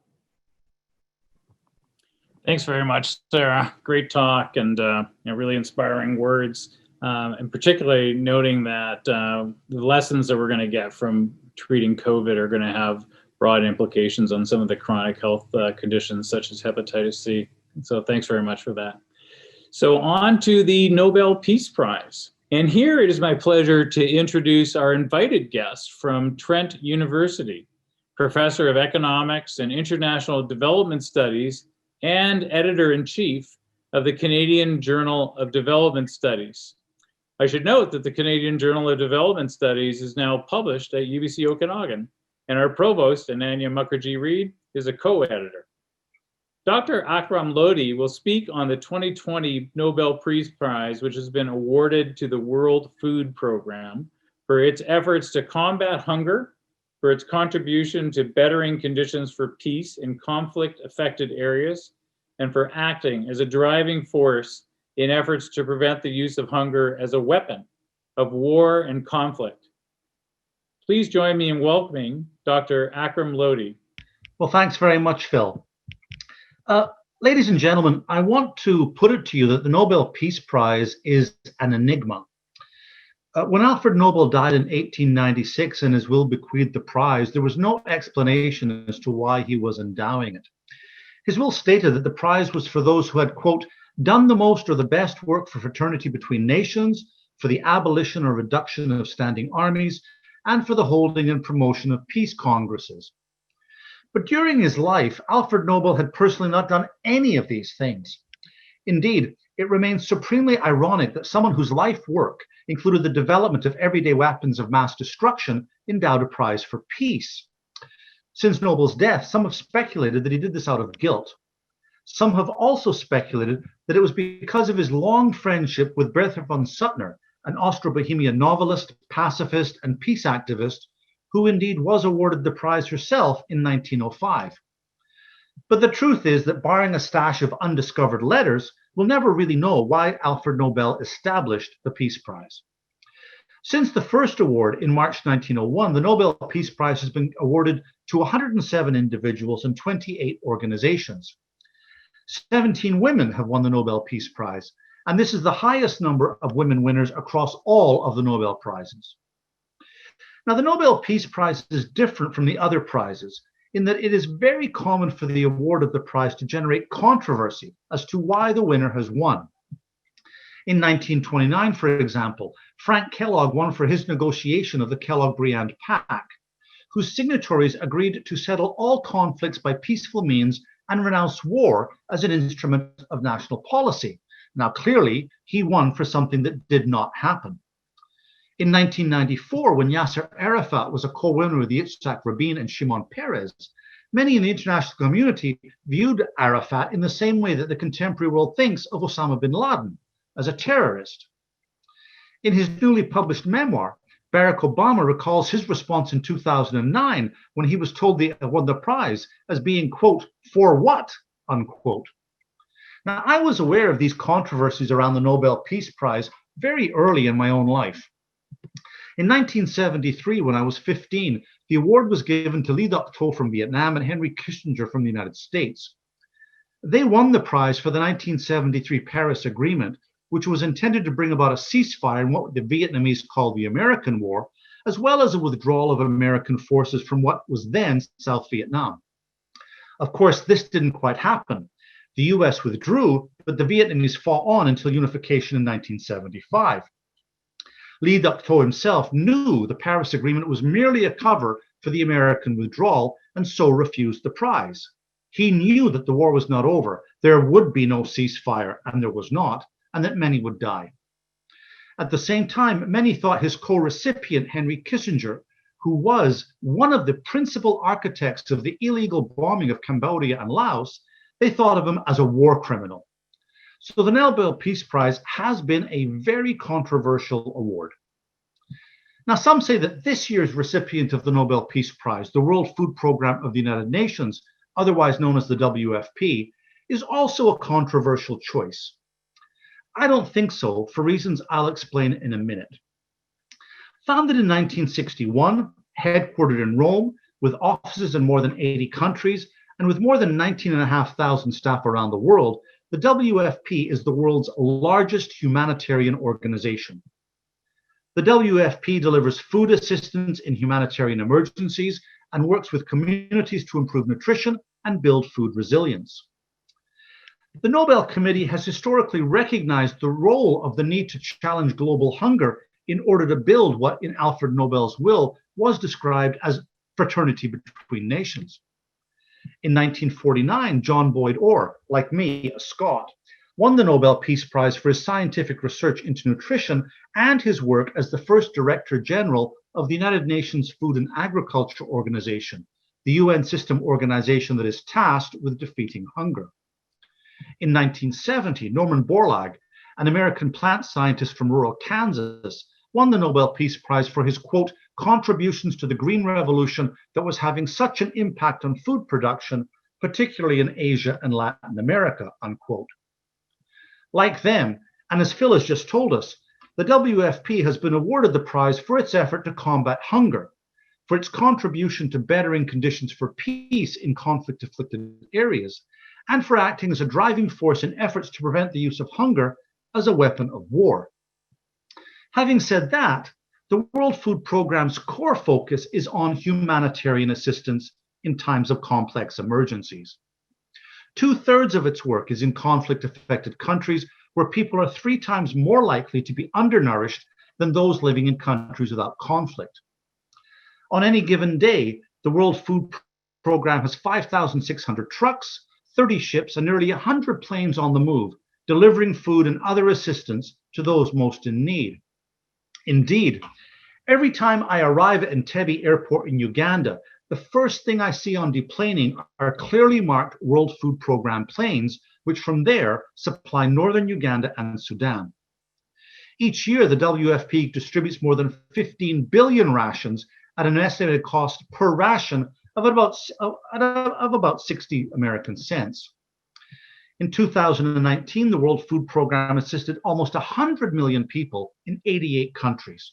Thanks very much, Sarah. Great talk and really inspiring words. And particularly noting that the lessons that we're going to get from treating COVID are going to have broad implications on some of the chronic health conditions such as hepatitis C. So thanks very much for that. So on to the Nobel Peace Prize. And here it is my pleasure to introduce our invited guest from Trent University, Professor of Economics and International Development Studies and Editor-in-Chief of the Canadian Journal of Development Studies. I should note that the Canadian Journal of Development Studies is now published at UBC Okanagan, and our provost, Ananya Mukherjee-Reed, is a co-editor. Dr. Akram Lodi will speak on the 2020 Nobel Peace Prize, which has been awarded to the World Food Program for its efforts to combat hunger, for its contribution to bettering conditions for peace in conflict-affected areas, and for acting as a driving force in efforts to prevent the use of hunger as a weapon of war and conflict. Please join me in welcoming Dr. Akram Lodi. Well, thanks very much, Phil. Ladies and gentlemen, I want to put it to you that the Nobel Peace Prize is an enigma. When Alfred Nobel died in 1896 and his will bequeathed the prize, there was no explanation as to why he was endowing it. His will stated that the prize was for those who had, quote, done the most or the best work for fraternity between nations, for the abolition or reduction of standing armies, and for the holding and promotion of peace congresses. But during his life, Alfred Nobel had personally not done any of these things. Indeed, it remains supremely ironic that someone whose life work included the development of everyday weapons of mass destruction endowed a prize for peace. Since Nobel's death, some have speculated that he did this out of guilt. Some have also speculated that it was because of his long friendship with Bertha von Suttner, an Austro-Bohemian novelist, pacifist, and peace activist, who indeed was awarded the prize herself in 1905. But the truth is that barring a stash of undiscovered letters, we'll never really know why Alfred Nobel established the Peace Prize. Since the first award in March 1901, the Nobel Peace Prize has been awarded to 107 individuals and 28 organizations. 17 women have won the Nobel Peace Prize, and this is the highest number of women winners across all of the Nobel Prizes. Now, the Nobel Peace Prize is different from the other prizes in that it is very common for the award of the prize to generate controversy as to why the winner has won. In 1929, for example, Frank Kellogg won for his negotiation of the Kellogg-Briand Pact, whose signatories agreed to settle all conflicts by peaceful means and renounce war as an instrument of national policy. Now, clearly, he won for something that did not happen. In 1994, when Yasser Arafat was a co-winner with Yitzhak Rabin and Shimon Peres, many in the international community viewed Arafat in the same way that the contemporary world thinks of Osama bin Laden, as a terrorist. In his newly published memoir, Barack Obama recalls his response in 2009 when he was told he won the prize as being, quote, for what, unquote. Now, I was aware of these controversies around the Nobel Peace Prize very early in my own life. In 1973, when I was 15, the award was given to Lee Duc-Tho from Vietnam and Henry Kissinger from the United States. They won the prize for the 1973 Paris Agreement, which was intended to bring about a ceasefire in what the Vietnamese called the American War, as well as a withdrawal of American forces from what was then South Vietnam. Of course, this didn't quite happen. The US withdrew, but the Vietnamese fought on until unification in 1975. Lee Duc-Tho himself knew the Paris Agreement was merely a cover for the American withdrawal and so refused the prize. He knew that the war was not over, there would be no ceasefire, and there was not, and that many would die. At the same time, many thought his co-recipient, Henry Kissinger, who was one of the principal architects of the illegal bombing of Cambodia and Laos, they thought of him as a war criminal. So the Nobel Peace Prize has been a very controversial award. Now, some say that this year's recipient of the Nobel Peace Prize, the World Food Program of the United Nations, otherwise known as the WFP, is also a controversial choice. I don't think so, for reasons I'll explain in a minute. Founded in 1961, headquartered in Rome, with offices in more than 80 countries, and with more than 19,500 staff around the world, the WFP is the world's largest humanitarian organization. The WFP delivers food assistance in humanitarian emergencies and works with communities to improve nutrition and build food resilience. The Nobel Committee has historically recognized the role of the need to challenge global hunger in order to build what in Alfred Nobel's will was described as fraternity between nations. In 1949, John Boyd Orr, like me, a Scot, won the Nobel Peace Prize for his scientific research into nutrition and his work as the first Director General of the United Nations Food and Agriculture Organization, the UN system organization that is tasked with defeating hunger. In 1970, Norman Borlaug, an American plant scientist from rural Kansas, won the Nobel Peace Prize for his, quote, contributions to the Green Revolution that was having such an impact on food production, particularly in Asia and Latin America, unquote. Like them, and as Phil has just told us, the WFP has been awarded the prize for its effort to combat hunger, for its contribution to bettering conditions for peace in conflict-afflicted areas, and for acting as a driving force in efforts to prevent the use of hunger as a weapon of war. Having said that, the World Food Programme's core focus is on humanitarian assistance in times of complex emergencies. 2/3 of its work is in conflict-affected countries where people are 3 times more likely to be undernourished than those living in countries without conflict. On any given day, the World Food Programme has 5,600 trucks, 30 ships, and nearly 100 planes on the move, delivering food and other assistance to those most in need. Indeed, every time I arrive at Entebbe Airport in Uganda, the first thing I see on deplaning are clearly marked World Food Programme planes, which from there supply northern Uganda and Sudan. Each year, the WFP distributes more than 15 billion rations at an estimated cost per ration of about 60 American cents. In 2019, the World Food Programme assisted almost 100 million people in 88 countries.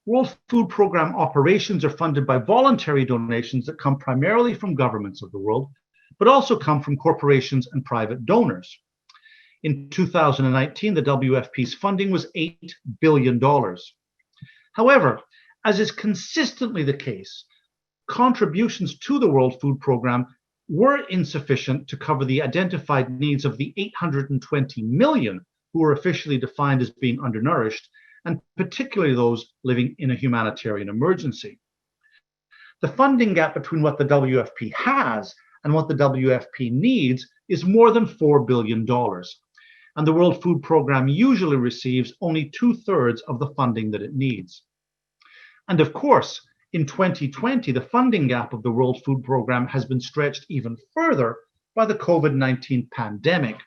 World Food Programme operations are funded by voluntary donations that come primarily from governments of the world, but also come from corporations and private donors. In 2019, the WFP's funding was $8 billion. However, as is consistently the case, contributions to the World Food Programme were insufficient to cover the identified needs of the 820 million who are officially defined as being undernourished, and particularly those living in a humanitarian emergency. The funding gap between what the WFP has and what the WFP needs is more than $4 billion. And the World Food Programme usually receives only 2/3 of the funding that it needs. And of course, in 2020, the funding gap of the World Food Programme has been stretched even further by the COVID-19 pandemic,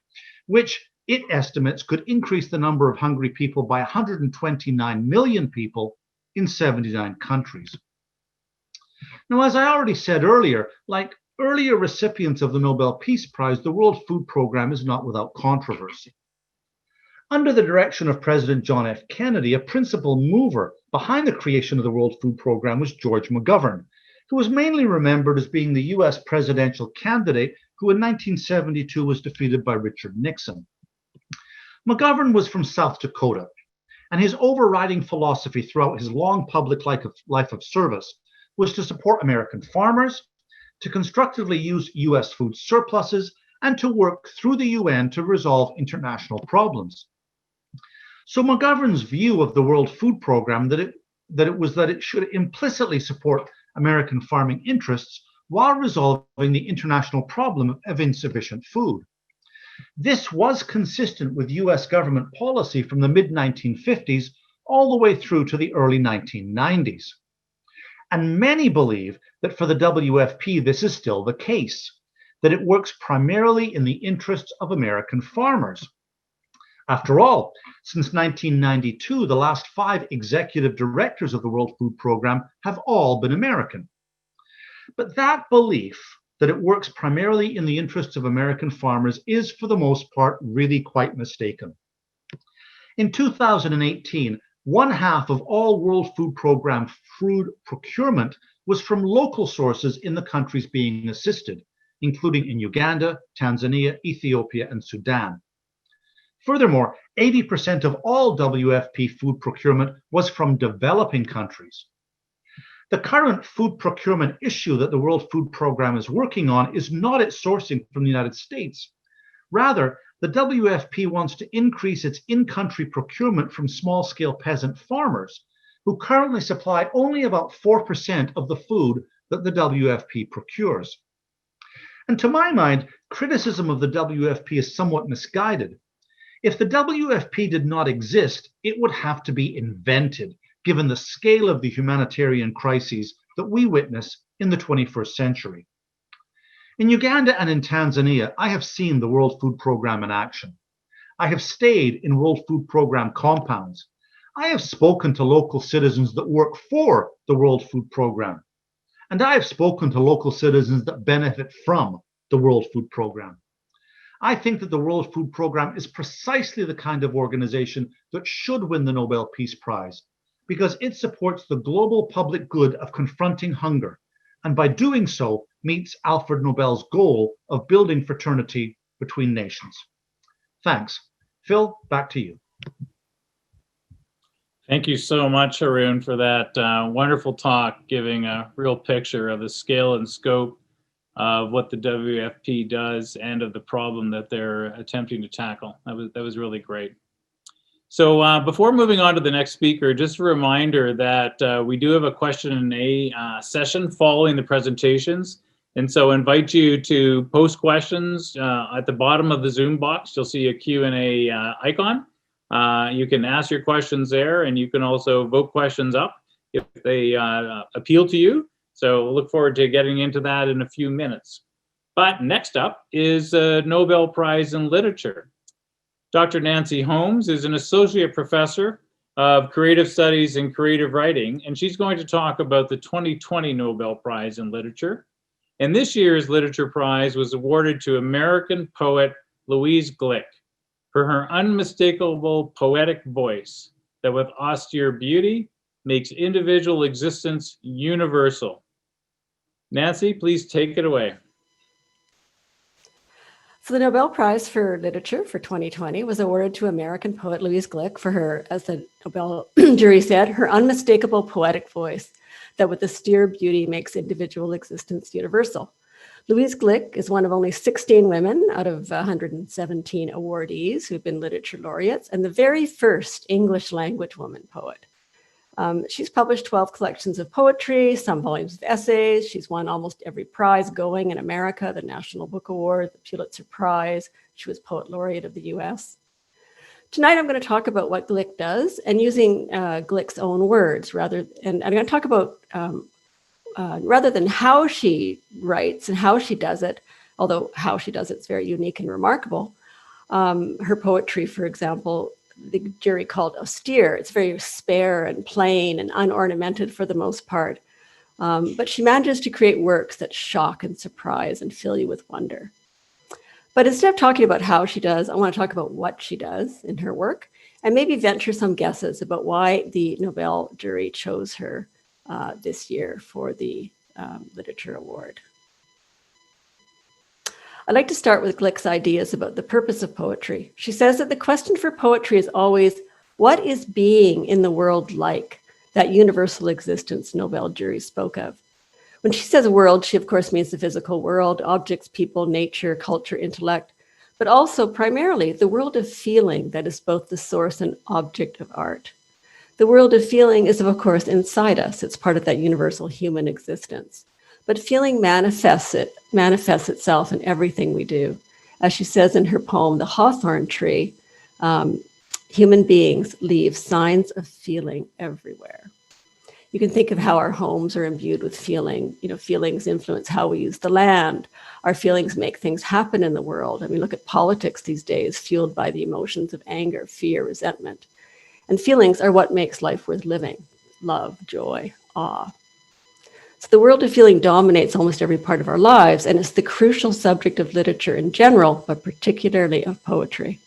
which it estimates could increase the number of hungry people by 129 million people in 79 countries. Now, as I already said earlier, like earlier recipients of the Nobel Peace Prize, the World Food Programme is not without controversy. Under the direction of President John F. Kennedy, a principal mover behind the creation of the World Food Programme was George Mcgovern, who was mainly remembered as being the US presidential candidate who in 1972 was defeated by Richard Nixon. Mcgovern was from South Dakota, and his overriding philosophy throughout his long public life of service was to support American farmers, to constructively use US food surpluses, and to work through the UN to resolve international problems. So Mcgovern's view of the World Food Programme that it should implicitly support American farming interests while resolving the international problem of insufficient food. This was consistent with US government policy from the mid-1950s all the way through to the early 1990s. And many believe that for the WFP, this is still the case, that it works primarily in the interests of American farmers. After all, since 1992, the last 5 executive directors of the World Food Programme have all been American. But that belief that it works primarily in the interests of American farmers is, for the most part, really quite mistaken. In 2018, 1/2 of all World Food Programme food procurement was from local sources in the countries being assisted, including in Uganda, Tanzania, Ethiopia, and Sudan. Furthermore, 80% of all WFP food procurement was from developing countries. The current food procurement issue that the World Food Programme is working on is not its sourcing from the United States. Rather, the WFP wants to increase its in-country procurement from small-scale peasant farmers, who currently supply only about 4% of the food that the WFP procures. And to my mind, criticism of the WFP is somewhat misguided. If the WFP did not exist, it would have to be invented, given the scale of the humanitarian crises that we witness in the 21st century. In Uganda and in Tanzania, I have seen the World Food Programme in action. I have stayed in World Food Programme compounds. I have spoken to local citizens that work for the World Food Programme. And I have spoken to local citizens that benefit from the World Food Programme. I think that the World Food Programme is precisely the kind of organization that should win the Nobel Peace Prize, because it supports the global public good of confronting hunger, and by doing so meets Alfred Nobel's goal of building fraternity between nations. Thanks. Phil, back to you. Thank you so much, Haroon, for that wonderful talk, giving a real picture of the scale and scope of what the WFP does and of the problem that they're attempting to tackle. That was really great. So before moving on to the next speaker, just a reminder that we do have a question and A session following the presentations. And so I invite you to post questions at the bottom of the Zoom box. You'll see a Q&A icon. You can ask your questions there, and you can also vote questions up if they appeal to you. So we'll look forward to getting into that in a few minutes. But next up is a Nobel Prize in Literature. Dr. Nancy Holmes is an associate professor of creative studies and creative writing, and she's going to talk about the 2020 Nobel Prize in Literature. And this year's Literature Prize was awarded to American poet Louise Glick for her unmistakable poetic voice that with austere beauty makes individual existence universal. Nancy, please take it away. So the Nobel Prize for Literature for 2020 was awarded to American poet Louise Glick for her, as the Nobel jury said, her unmistakable poetic voice that with austere beauty makes individual existence universal. Louise Glick is one of only 16 women out of 117 awardees who've been literature laureates, and the very first English language woman poet. She's published 12 collections of poetry, some volumes of essays. She's won almost every prize going in America, the National Book Award, the Pulitzer Prize. She was Poet Laureate of the US. Tonight, I'm going to talk about what Glick does and using Glick's own words and I'm going to talk about rather than how she writes and how she does it, although how she does it is very unique and remarkable. Her poetry, for example, the jury called austere. It's very spare and plain and unornamented for the most part. But she manages to create works that shock and surprise and fill you with wonder. But instead of talking about how she does, I want to talk about what she does in her work and maybe venture some guesses about why the Nobel jury chose her this year for the Literature Award. I'd like to start with Glick's ideas about the purpose of poetry. She says that the question for poetry is always, what is being in the world like? That universal existence Nobel jury spoke of. When she says world, she of course means the physical world, objects, people, nature, culture, intellect, but also primarily the world of feeling that is both the source and object of art. The world of feeling is of course inside us. It's part of that universal human existence. But feeling manifests itself in everything we do. As she says in her poem, The Hawthorn Tree, human beings leave signs of feeling everywhere. You can think of how our homes are imbued with feeling. You know, feelings influence how we use the land. Our feelings make things happen in the world. I mean, look at politics these days, fueled by the emotions of anger, fear, resentment. And feelings are what makes life worth living. Love, joy, awe. So the world of feeling dominates almost every part of our lives, and it's the crucial subject of literature in general, but particularly of poetry.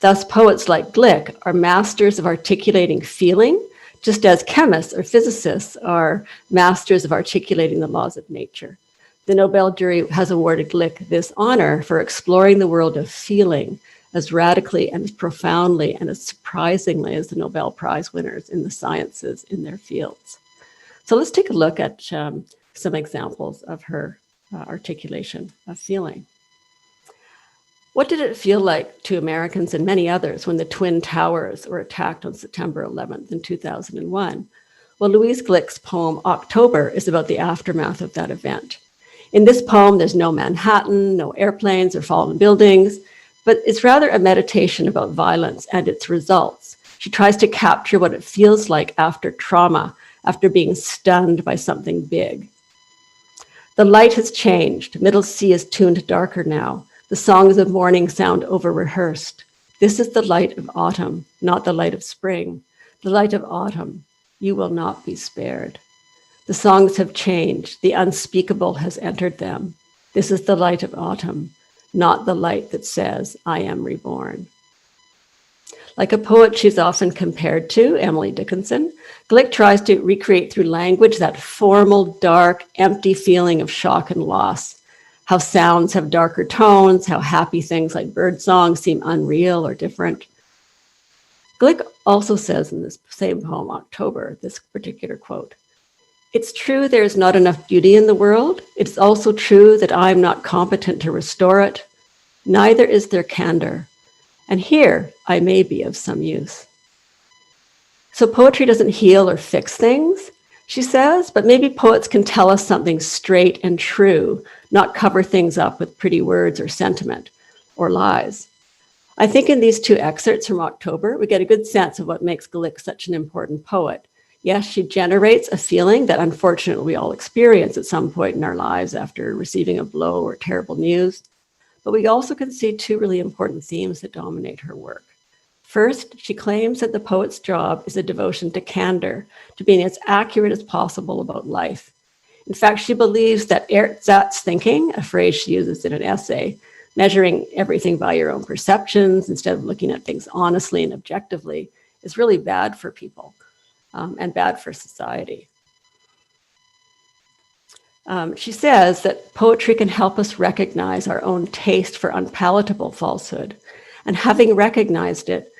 Thus, poets like Glick are masters of articulating feeling, just as chemists or physicists are masters of articulating the laws of nature. The Nobel jury has awarded Glick this honor for exploring the world of feeling as radically and as profoundly and as surprisingly as the Nobel Prize winners in the sciences in their fields. So let's take a look at some examples of her articulation of feeling. What did it feel like to Americans and many others when the Twin Towers were attacked on September 11th in 2001? Well, Louise Glick's poem, October, is about the aftermath of that event. In this poem, there's no Manhattan, no airplanes or fallen buildings, but it's rather a meditation about violence and its results. She tries to capture what it feels like after trauma, after being stunned by something big. The light has changed. Middle C is tuned darker now. The songs of morning sound over-rehearsed. This is the light of autumn, not the light of spring. The light of autumn. You will not be spared. The songs have changed. The unspeakable has entered them. This is the light of autumn, not the light that says, I am reborn. Like a poet she's often compared to, Emily Dickinson, Glick tries to recreate through language that formal, dark, empty feeling of shock and loss. How sounds have darker tones, how happy things like birdsong seem unreal or different. Glick also says in this same poem, October, this particular quote, "It's true there is not enough beauty in the world. It's also true that I am not competent to restore it. Neither is there candor. And here I may be of some use." So poetry doesn't heal or fix things. She says, but maybe poets can tell us something straight and true, not cover things up with pretty words or sentiment or lies. I think in these two excerpts from October, we get a good sense of what makes Glick such an important poet. Yes, she generates a feeling that unfortunately we all experience at some point in our lives after receiving a blow or terrible news. But we also can see two really important themes that dominate her work. First, she claims that the poet's job is a devotion to candor, to being as accurate as possible about life. In fact, she believes that ersatz thinking, a phrase she uses in an essay, measuring everything by your own perceptions instead of looking at things honestly and objectively, is really bad for people and bad for society. She says that poetry can help us recognize our own taste for unpalatable falsehood, and having recognized it,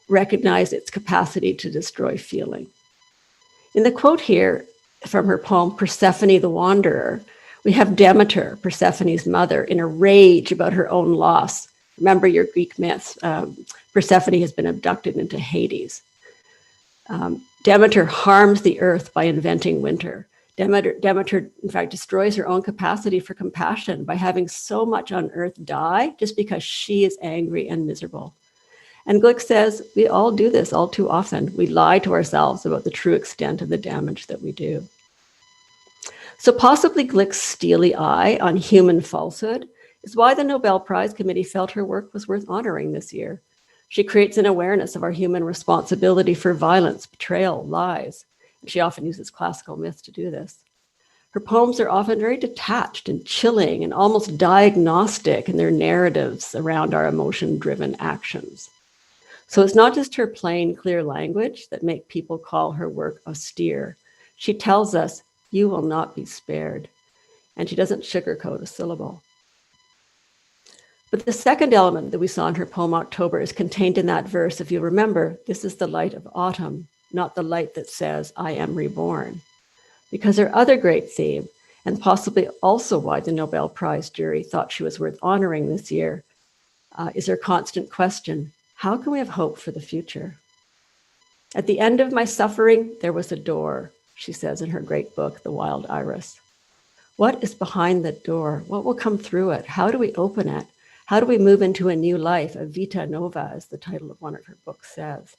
recognize its capacity to destroy feeling. In the quote here from her poem, Persephone the Wanderer, we have Demeter, Persephone's mother, in a rage about her own loss. Remember your Greek myths. Persephone has been abducted into Hades. Demeter harms the earth by inventing winter. Demeter, in fact, destroys her own capacity for compassion by having so much on earth die just because she is angry and miserable. And Glick says we all do this all too often. We lie to ourselves about the true extent of the damage that we do. So possibly Glick's steely eye on human falsehood is why the Nobel Prize Committee felt her work was worth honoring this year. She creates an awareness of our human responsibility for violence, betrayal, lies. And she often uses classical myths to do this. Her poems are often very detached and chilling and almost diagnostic in their narratives around our emotion-driven actions. So it's not just her plain, clear language that make people call her work austere. She tells us, you will not be spared. And she doesn't sugarcoat a syllable. But the second element that we saw in her poem October is contained in that verse. If you remember, this is the light of autumn, not the light that says, I am reborn. Because her other great theme, and possibly also why the Nobel Prize jury thought she was worth honoring this year, is her constant question, how can we have hope for the future? At the end of my suffering, there was a door, she says in her great book, The Wild Iris. What is behind that door? What will come through it? How do we open it? How do we move into a new life, a vita nova, as the title of one of her books says?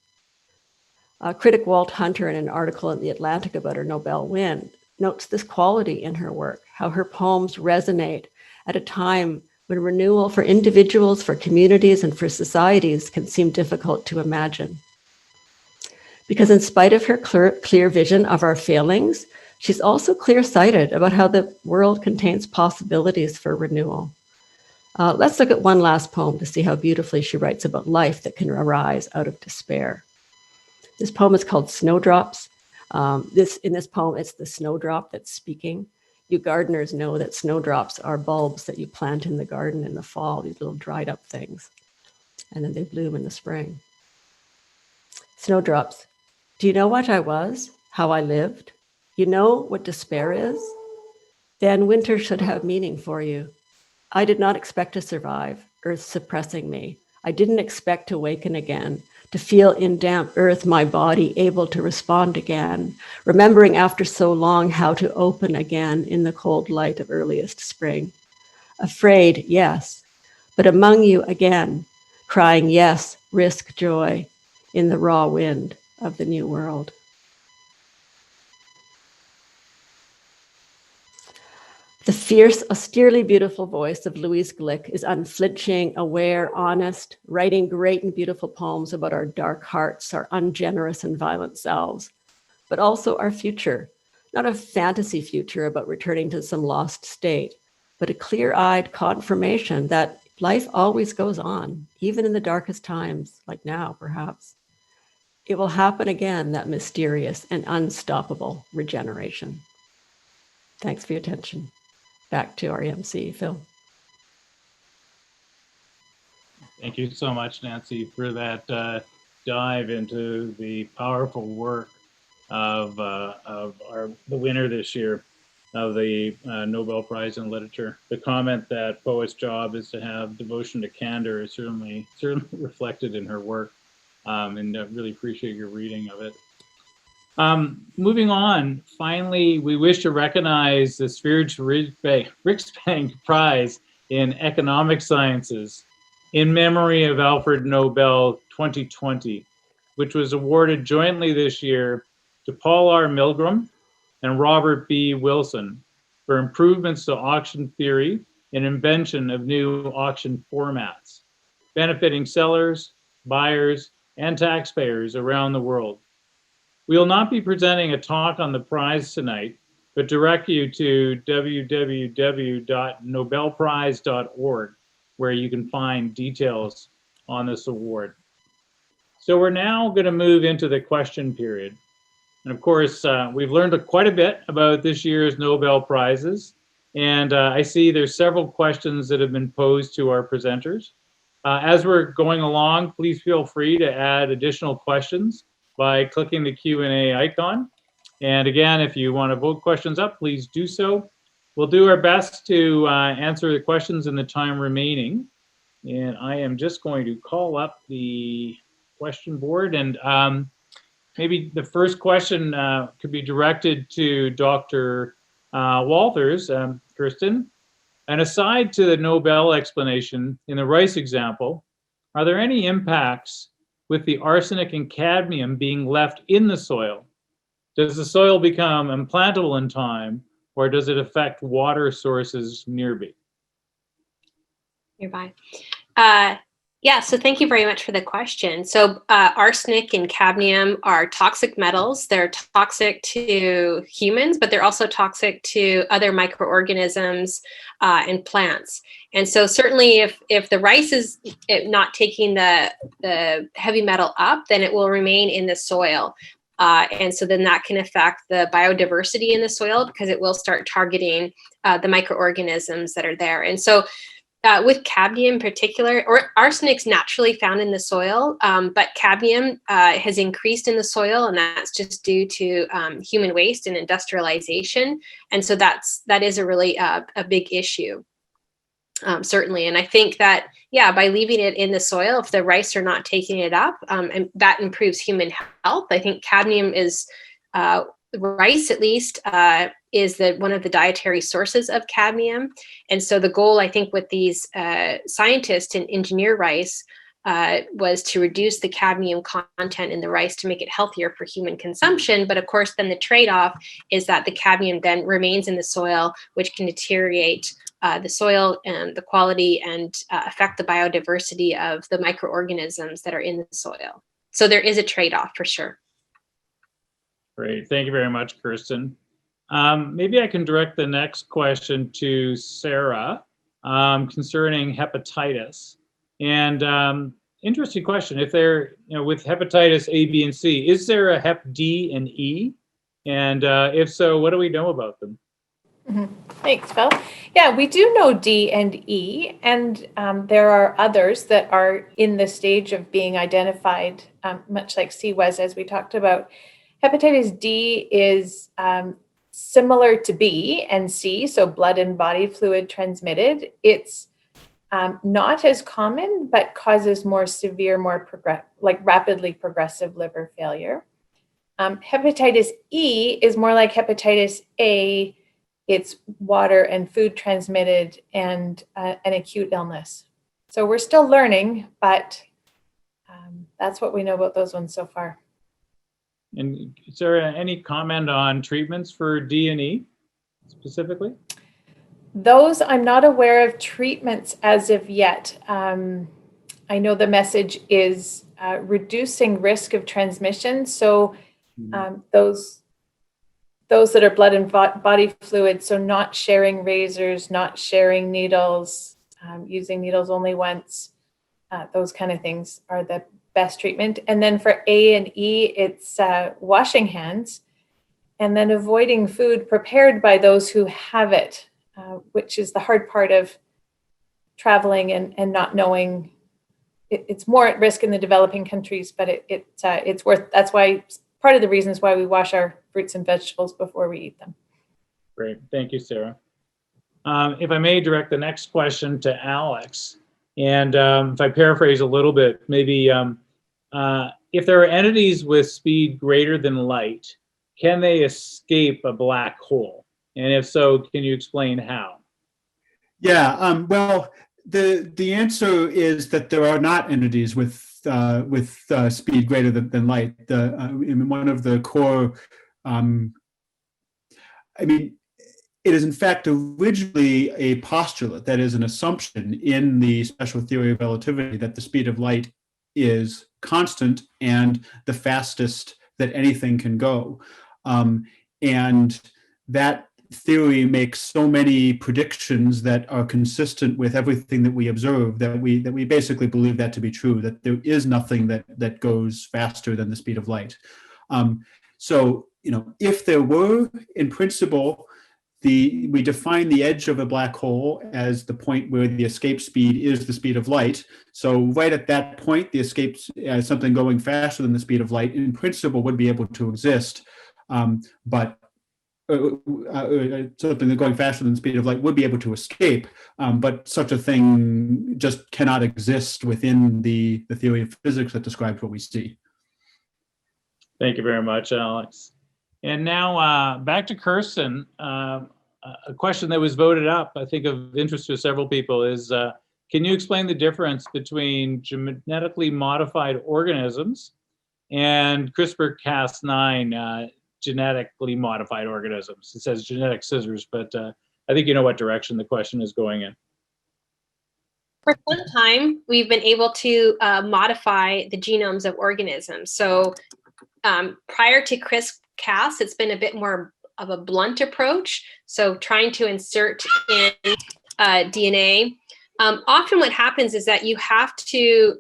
Critic Walt Hunter, in an article in The Atlantic about her Nobel win, notes this quality in her work, how her poems resonate at a time when renewal for individuals, for communities, and for societies can seem difficult to imagine. Because in spite of her clear vision of our failings, she's also clear-sighted about how the world contains possibilities for renewal. Let's look at one last poem to see how beautifully she writes about life that can arise out of despair. This poem is called Snowdrops. In this poem, it's the snowdrop that's speaking. You gardeners know that snowdrops are bulbs that you plant in the garden in the fall, these little dried up things, and then they bloom in the spring. Snowdrops. Do you know what I was? How I lived? You know what despair is? Then winter should have meaning for you. I did not expect to survive, earth suppressing me. I didn't expect to waken again, to feel in damp earth my body able to respond again, remembering after so long how to open again in the cold light of earliest spring. Afraid, yes, but among you again, crying yes, risk joy in the raw wind of the new world. The fierce, austerely beautiful voice of Louise Glick is unflinching, aware, honest, writing great and beautiful poems about our dark hearts, our ungenerous and violent selves, but also our future. Not a fantasy future about returning to some lost state, but a clear-eyed confirmation that life always goes on, even in the darkest times, like now, perhaps. It will happen again, that mysterious and unstoppable regeneration. Thanks for your attention. Back to our MC, Phil. Thank you so much, Nancy, for that dive into the powerful work of the winner this year of the Nobel Prize in Literature. The comment that poet's job is to have devotion to candor is certainly reflected in her work, and I really appreciate your reading of it. Moving on, finally, we wish to recognize the Riksbank Prize in Economic Sciences in memory of Alfred Nobel 2020, which was awarded jointly this year to Paul R. Milgram and Robert B. Wilson for improvements to auction theory and invention of new auction formats, benefiting sellers, buyers, and taxpayers around the world. We will not be presenting a talk on the prize tonight, but direct you to www.nobelprize.org, where you can find details on this award. So we're now going to move into the question period. And of course, we've learned quite a bit about this year's Nobel Prizes. And I see there's several questions that have been posed to our presenters. As we're going along, please feel free to add additional questions by clicking the Q&A icon. And again, if you want to vote questions up, please do so. We'll do our best to answer the questions in the time remaining. And I am just going to call up the question board. And maybe the first question could be directed to Dr. Walters, Kirsten. And aside to the Nobel explanation in the rice example, are there any impacts with the arsenic and cadmium being left in the soil? Does the soil become implantable in time, or does it affect water sources nearby? Yeah, so thank you very much for the question. So arsenic and cadmium are toxic metals. They're toxic to humans, but they're also toxic to other microorganisms and plants. And so certainly if the rice is not taking the heavy metal up, then it will remain in the soil. And so then that can affect the biodiversity in the soil because it will start targeting the microorganisms that are there. And so with cadmium in particular, or arsenic's naturally found in the soil, but cadmium has increased in the soil, and that's just due to human waste and industrialization. And so that is a really a big issue, certainly. And I think that, yeah, by leaving it in the soil, if the rice are not taking it up, and that improves human health. I think cadmium is, rice at least, is one of the dietary sources of cadmium. And so the goal, I think, with these scientists and engineer rice was to reduce the cadmium content in the rice to make it healthier for human consumption. But of course, then the trade-off is that the cadmium then remains in the soil, which can deteriorate the soil and the quality and affect the biodiversity of the microorganisms that are in the soil. So there is a trade-off for sure. Great, thank you very much, Kirsten. Maybe I can direct the next question to Sarah concerning hepatitis. And interesting question, if they're, with hepatitis A, B, and C, is there a Hep D and E? And if so, what do we know about them? Mm-hmm. Thanks, Phil. Yeah, we do know D and E, and there are others that are in the stage of being identified, much like C was, as we talked about. Hepatitis D is similar to B and C, so blood and body fluid transmitted. It's not as common, but causes more severe, rapidly progressive liver failure. Hepatitis E is more like hepatitis A. It's water and food transmitted and an acute illness. So we're still learning, but that's what we know about those ones so far. And is there any comment on treatments for D and E specifically? Those, I'm not aware of treatments as of yet. I know the message is reducing risk of transmission. So those that are blood and body fluid, so not sharing razors, not sharing needles, using needles only once, those kind of things are the best treatment. And then for A and E, it's washing hands and then avoiding food prepared by those who have it, which is the hard part of traveling and not knowing. It's more at risk in the developing countries, but it's worth, that's why, part of the reasons why we wash our fruits and vegetables before we eat them. Great, thank you, Sarah. If I may direct the next question to Alex, and if I paraphrase a little bit, maybe if there are entities with speed greater than light, can they escape a black hole? And if so, can you explain how? Yeah, well, the answer is that there are not entities with speed greater than light. One of the core, it is in fact originally a postulate, that is an assumption in the special theory of relativity, that the speed of light is constant and the fastest that anything can go. And that theory makes so many predictions that are consistent with everything that we observe, that we basically believe that to be true, that there is nothing that goes faster than the speed of light. So, if there were, in principle, we define the edge of a black hole as the point where the escape speed is the speed of light. So right at that point, the escape, something going faster than the speed of light, in principle, would be able to exist. But something going faster than the speed of light would be able to escape, but such a thing just cannot exist within the theory of physics that describes what we see. Thank you very much, Alex. And now back to Kirsten. A question that was voted up, I think of interest to several people, is can you explain the difference between genetically modified organisms and CRISPR-Cas9 genetically modified organisms? It says genetic scissors, but I think you know what direction the question is going in. For some time, we've been able to modify the genomes of organisms. So prior to CRISPR-Cas, it's been a bit more of a blunt approach. So trying to insert in DNA. Often what happens is that you have to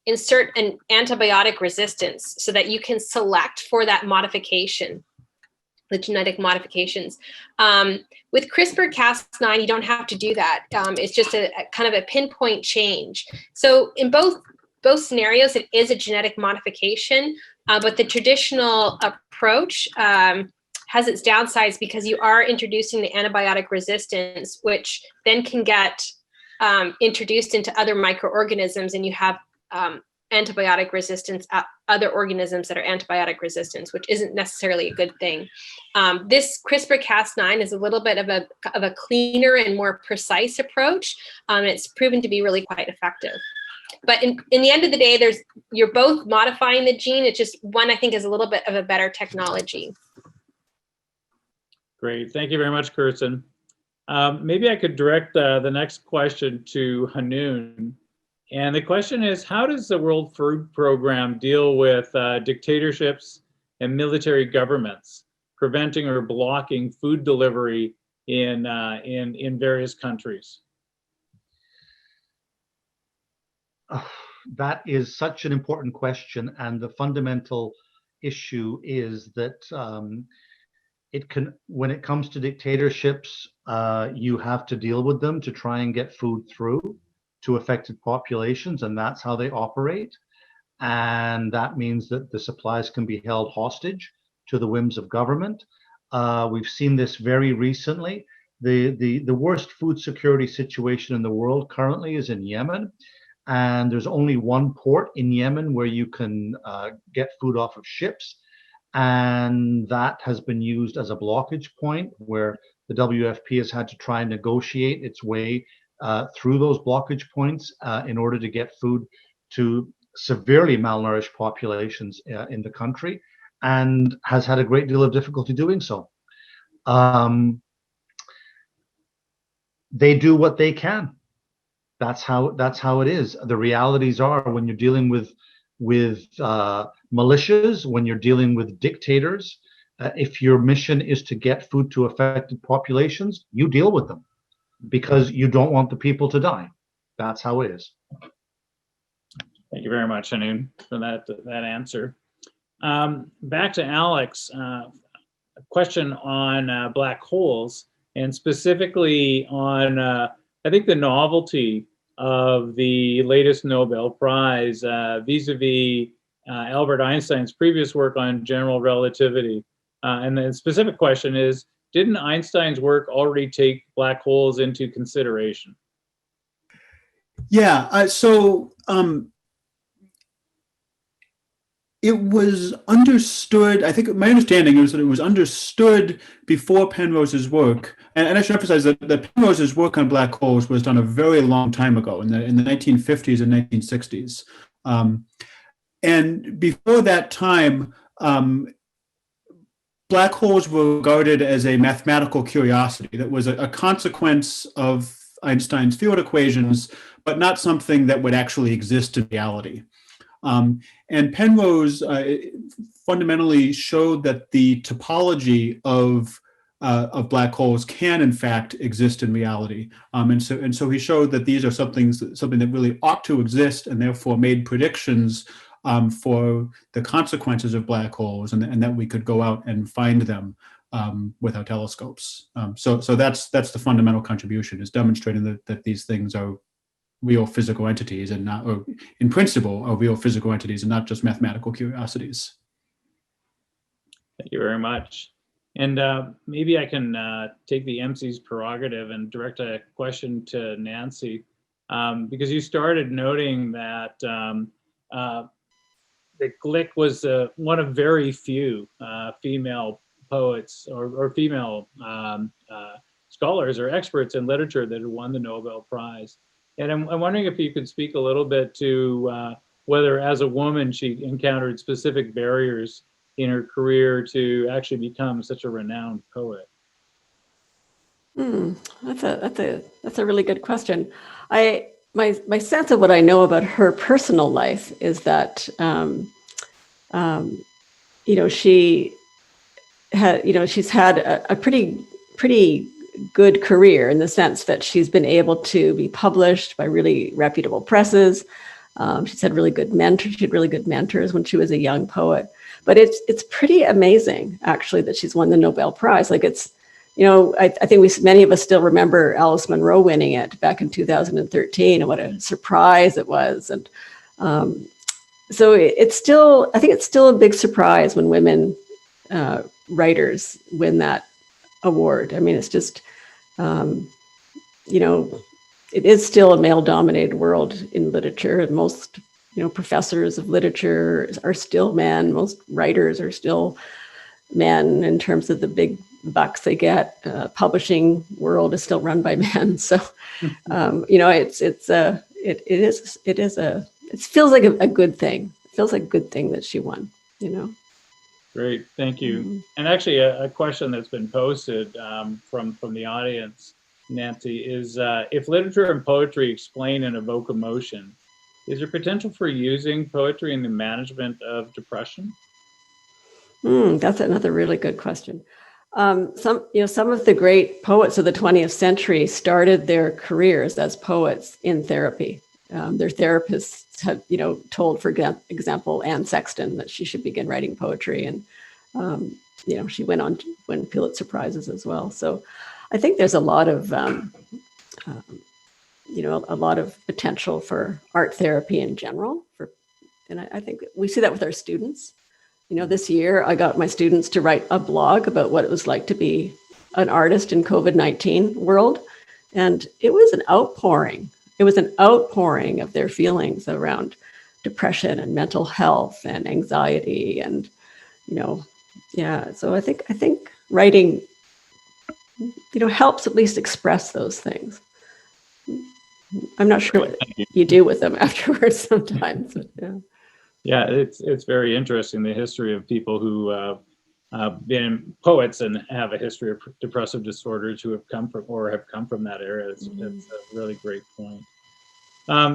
insert an antibiotic resistance so that you can select for that modification, the genetic modifications. With CRISPR-Cas9, you don't have to do that. It's just a kind of a pinpoint change. So in both scenarios, it is a genetic modification, but the traditional approach has its downsides because you are introducing the antibiotic resistance, which then can get introduced into other microorganisms, and you have antibiotic resistance at other organisms that are antibiotic resistant, which isn't necessarily a good thing. This CRISPR-Cas9 is a little bit of a cleaner and more precise approach. It's proven to be really quite effective. But in the end of the day, you're both modifying the gene. It's just one, I think, is a little bit of a better technology. Great, thank you very much, Kirsten. Maybe I could direct the next question to Hanoun. And the question is, how does the World Food Program deal with dictatorships and military governments preventing or blocking food delivery in various countries? That is such an important question, and the fundamental issue is that when it comes to dictatorships, you have to deal with them to try and get food through to affected populations, and that's how they operate. And that means that the supplies can be held hostage to the whims of government. We've seen this very recently. The worst food security situation in the world currently is in Yemen. And there's only one port in Yemen where you can get food off of ships. And that has been used as a blockage point where the WFP has had to try and negotiate its way through those blockage points in order to get food to severely malnourished populations in the country, and has had a great deal of difficulty doing so. They do what they can. That's how it is. The realities are, when you're dealing with militias, when you're dealing with dictators, if your mission is to get food to affected populations, you deal with them because you don't want the people to die. That's how it is. Thank you very much, Hanoun, for that answer. Back to Alex, a question on black holes, and specifically on, I think, the novelty of the latest Nobel Prize vis-a-vis Albert Einstein's previous work on general relativity. And the specific question is, didn't Einstein's work already take black holes into consideration? Yeah, it was understood, I think my understanding is that it was understood before Penrose's work, and I should emphasize that Penrose's work on black holes was done a very long time ago, in the 1950s and 1960s. And before that time, black holes were regarded as a mathematical curiosity that was a consequence of Einstein's field equations, but not something that would actually exist in reality. And Penrose fundamentally showed that the topology of black holes can, in fact, exist in reality. And so he showed that these are something that really ought to exist, and therefore made predictions for the consequences of black holes, and that we could go out and find them with our telescopes. So that's the fundamental contribution, is demonstrating that these things are real physical entities, and not, or in principle, are real physical entities and not just mathematical curiosities. Thank you very much. And maybe I can take the MC's prerogative and direct a question to Nancy, because you started noting that that Glick was one of very few female poets or female scholars or experts in literature that had won the Nobel Prize. And I'm wondering if you could speak a little bit to whether, as a woman, she encountered specific barriers in her career to actually become such a renowned poet. That's a really good question. My sense of what I know about her personal life is that she had she's had a pretty good career, in the sense that she's been able to be published by really reputable presses. She's had really good mentors. She had really good mentors when she was a young poet. But it's pretty amazing, actually, that she's won the Nobel Prize. Like, it's, I think many of us still remember Alice Munro winning it back in 2013, and what a surprise it was. And so I think it's still a big surprise when women writers win that award. I mean, it's just, it is still a male-dominated world in literature, and most, professors of literature are still men. Most writers are still men in terms of the big bucks they get. Publishing world is still run by men. So, it feels like a good thing. It feels like a good thing that she won, Great, thank you. And actually, a question that's been posted from the audience, Nancy, is if literature and poetry explain and evoke emotion, is there potential for using poetry in the management of depression? That's another really good question. Some of the great poets of the 20th century started their careers as poets in therapy. Their therapists had, told, for example, Anne Sexton that she should begin writing poetry, and she went on to win Pulitzer Prizes as well. So I think there's a lot of potential for art therapy in general. And I think we see that with our students. This year I got my students to write a blog about what it was like to be an artist in COVID-19 world, and it was an outpouring. It was an outpouring of their feelings around depression and mental health and anxiety, and So I think writing, helps at least express those things. I'm not sure what you do with them afterwards sometimes. But yeah, it's very interesting, the history of people who have been poets and have a history of depressive disorders who have come from that area. It's a really great point.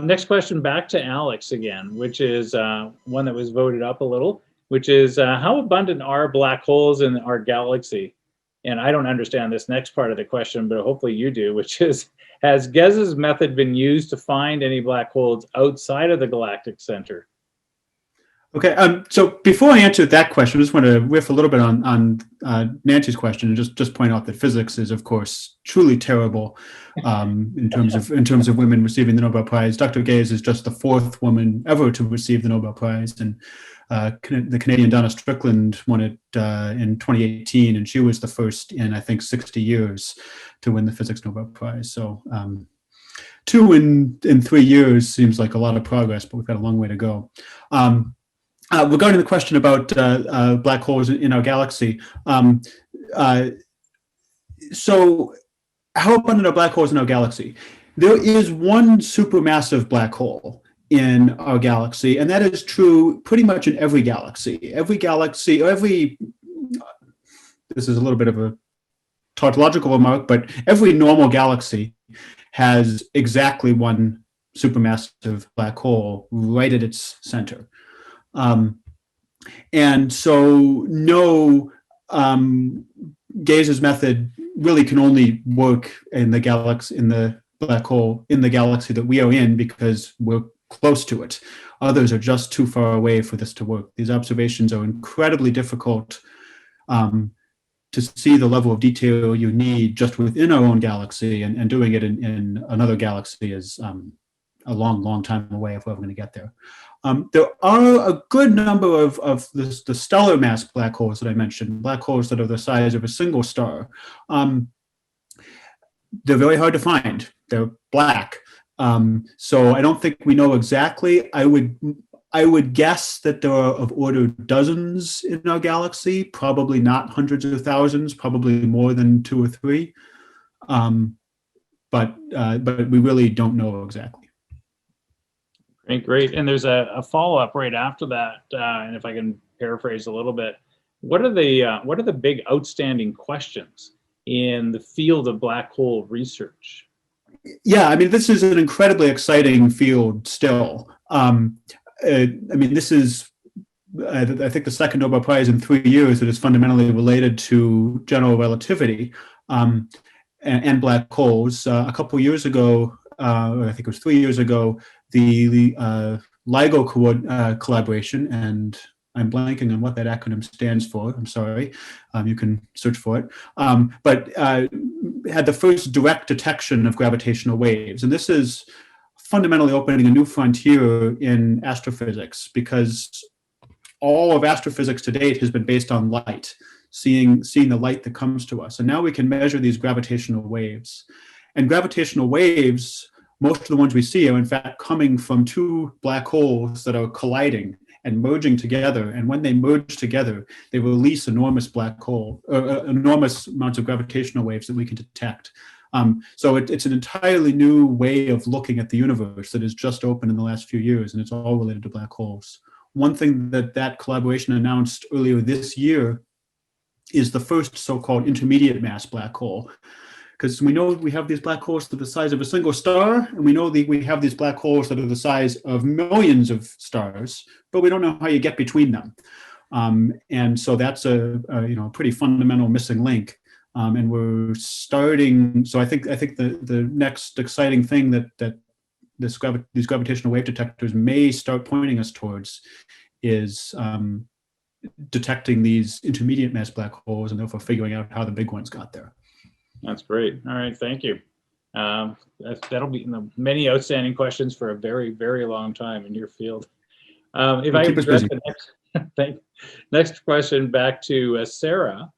Next question, back to Alex again, which is one that was voted up a little, which is how abundant are black holes in our galaxy? And I don't understand this next part of the question, but hopefully you do, which is, has Gez's method been used to find any black holes outside of the galactic center? Okay, so before I answer that question, I just want to riff a little bit on Nancy's question, and just point out that physics is, of course, truly terrible in terms of women receiving the Nobel Prize. Dr. Gez is just the fourth woman ever to receive the Nobel Prize, and the Canadian Donna Strickland won it in 2018, and she was the first in, I think, 60 years to win the Physics Nobel Prize. So 2 in 3 years seems like a lot of progress, but we've got a long way to go. regarding the question about black holes in our galaxy, so how abundant are black holes in our galaxy? There is one supermassive black hole in our galaxy, and that is true pretty much in every galaxy. Every galaxy, or this is a little bit of a tautological remark, but every normal galaxy has exactly one supermassive black hole right at its center. And so no, Gaze's method really can only work in the galaxy, in the black hole, in the galaxy that we are in, because we're close to it. Others are just too far away for this to work. These observations are incredibly difficult to see the level of detail you need just within our own galaxy, and doing it in another galaxy is a long, long time away if we're ever going to get there. There are a good number of the stellar mass black holes that I mentioned, black holes that are the size of a single star. They're very hard to find. They're black. So I don't think we know exactly. I would guess that there are of order dozens in our galaxy, probably not hundreds of thousands, probably more than 2 or 3. But we really don't know exactly. Great. And there's a follow-up right after that, and if I can paraphrase a little bit, what are the big outstanding questions in the field of black hole research? Yeah, I mean, this is an incredibly exciting field still. I mean, this is, I think, the second Nobel Prize in 3 years that is fundamentally related to general relativity and black holes. A couple years ago, I think it was 3 years ago, the LIGO collaboration, and I'm blanking on what that acronym stands for. I'm sorry. You can search for it. But had the first direct detection of gravitational waves. And this is fundamentally opening a new frontier in astrophysics, because all of astrophysics to date has been based on light, seeing the light that comes to us. And now we can measure these gravitational waves. And gravitational waves, most of the ones we see, are in fact coming from 2 black holes that are colliding and merging together. And when they merge together, they release enormous enormous amounts of gravitational waves that we can detect. So it's an entirely new way of looking at the universe that has just opened in the last few years, and it's all related to black holes. One thing that collaboration announced earlier this year is the first so-called intermediate mass black hole. Because we know we have these black holes that are the size of a single star, and we know that we have these black holes that are the size of millions of stars, but we don't know how you get between them. And so that's a pretty fundamental missing link. And we're starting. So I think the next exciting thing that these gravitational wave detectors may start pointing us towards is detecting these intermediate mass black holes, and therefore figuring out how the big ones got there. That's great. All right, thank you. That'll be many outstanding questions for a very, very long time in your field. If I address the next question back to Sarah,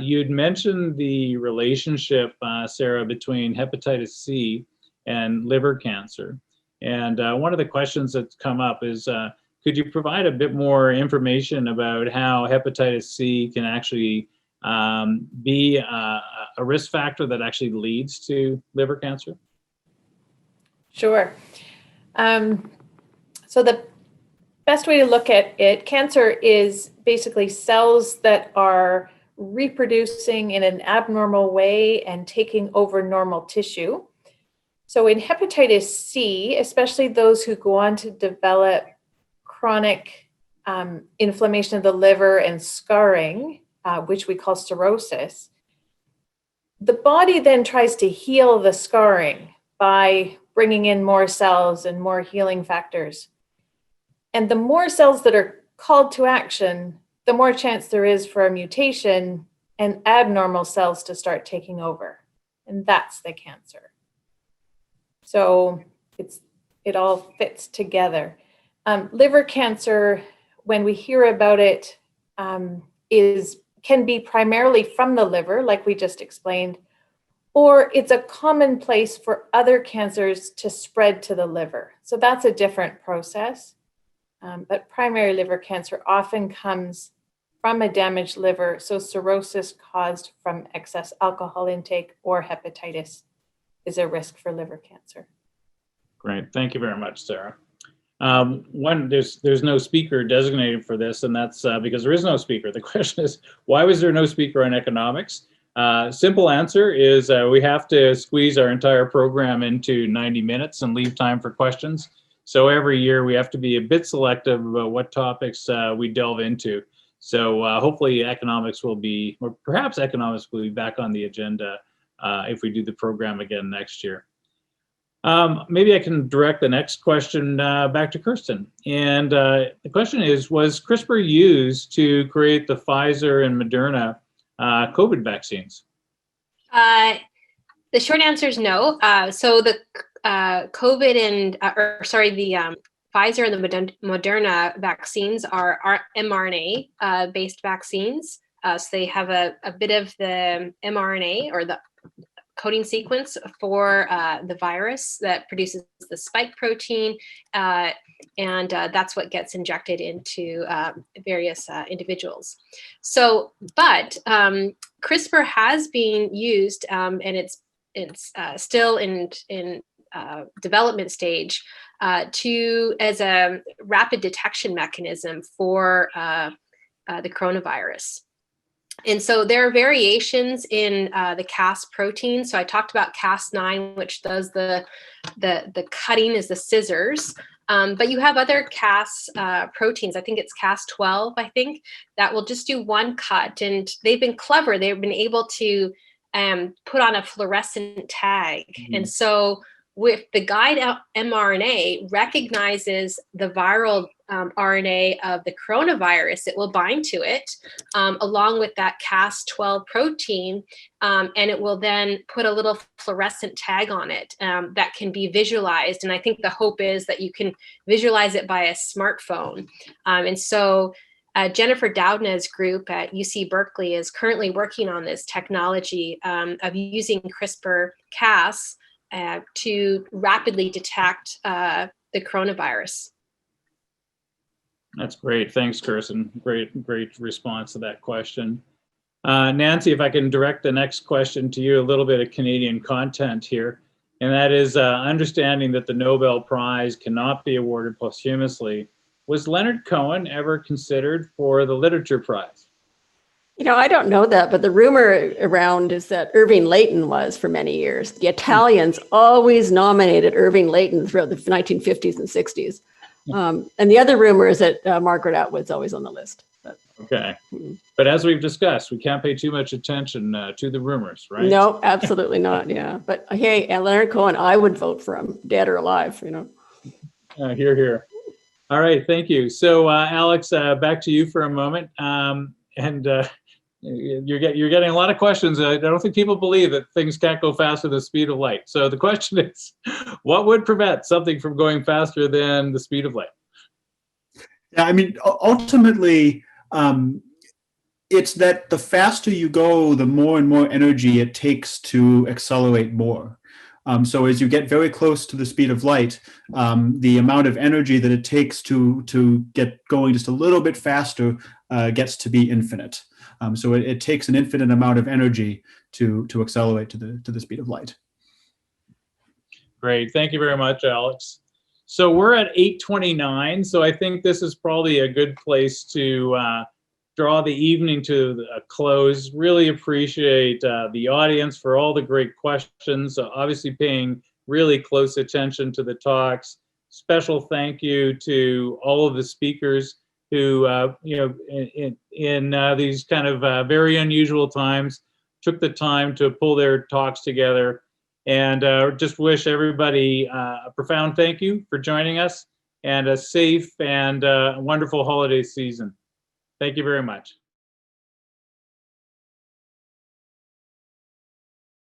you'd mentioned the relationship, Sarah, between hepatitis C and liver cancer. And one of the questions that's come up is, could you provide a bit more information about how hepatitis C can actually be a risk factor that actually leads to liver cancer? Sure. So the best way to look at it, cancer is basically cells that are reproducing in an abnormal way and taking over normal tissue. So in hepatitis C, especially those who go on to develop chronic inflammation of the liver and scarring, which we call cirrhosis, the body then tries to heal the scarring by bringing in more cells and more healing factors. And the more cells that are called to action, the more chance there is for a mutation and abnormal cells to start taking over. And that's the cancer. So it all fits together. Liver cancer, when we hear about it, can be primarily from the liver, like we just explained, or it's a common place for other cancers to spread to the liver. So that's a different process. but primary liver cancer often comes from a damaged liver, so cirrhosis caused from excess alcohol intake or hepatitis is a risk for liver cancer. Great, thank you very much, Sarah. There's no speaker designated for this, and that's because there is no speaker. The question is, why was there no speaker on economics? Simple answer is we have to squeeze our entire program into 90 minutes and leave time for questions. So every year we have to be a bit selective about what topics we delve into. So hopefully economics will be, or perhaps economics will be back on the agenda if we do the program again next year. Maybe I can direct the next question back to Kirsten. And the question is, was CRISPR used to create the Pfizer and Moderna COVID vaccines? The short answer is no. So the COVID and, the Pfizer and the Moderna vaccines are mRNA-based vaccines. So they have a bit of the mRNA or the coding sequence for the virus that produces the spike protein, and that's what gets injected into various individuals. So, but CRISPR has been used, and it's still in development stage as a rapid detection mechanism for the coronavirus. And so there are variations in the Cas protein. So I talked about Cas9, which does the cutting is the scissors. But you have other Cas proteins. I think it's Cas12, I think, that will just do one cut. And they've been clever. They've been able to put on a fluorescent tag. Mm-hmm. And so with the guide mRNA recognizes the viral RNA of the coronavirus, it will bind to it along with that Cas12 protein, and it will then put a little fluorescent tag on it that can be visualized. And I think the hope is that you can visualize it by a smartphone. And so Jennifer Doudna's group at UC Berkeley is currently working on this technology of using CRISPR-Cas to rapidly detect the coronavirus. That's great. Thanks, Kirsten. Great response to that question. Nancy, if I can direct the next question to you, a little bit of Canadian content here, and that is understanding that the Nobel Prize cannot be awarded posthumously. Was Leonard Cohen ever considered for the Literature Prize? You know, I don't know that, but the rumor around is that Irving Layton was for many years. The Italians always nominated Irving Layton throughout the 1950s and 60s. And the other rumor is that Margaret Atwood's always on the list. Okay. But as we've discussed, we can't pay too much attention to the rumors, right? No, absolutely not. Yeah. But hey, Leonard Cohen, I would vote for him, dead or alive, you know. Hear, hear. All right. Thank you. So, Alex, back to you for a moment. You're getting a lot of questions. I don't think people believe that things can't go faster than the speed of light. So the question is, what would prevent something from going faster than the speed of light? Yeah, I mean, ultimately, it's that the faster you go, the more and more energy it takes to accelerate more. So as you get very close to the speed of light, the amount of energy that it takes to get going just a little bit faster gets to be infinite. So it takes an infinite amount of energy to accelerate to the speed of light. Great, thank you very much, Alex. So we're at 8:29, so I think this is probably a good place to draw the evening to a close. Really appreciate the audience for all the great questions, obviously paying really close attention to the talks. Special thank you to all of the speakers who, in these kind of very unusual times, took the time to pull their talks together. And just wish everybody a profound thank you for joining us, and a safe and wonderful holiday season. Thank you very much.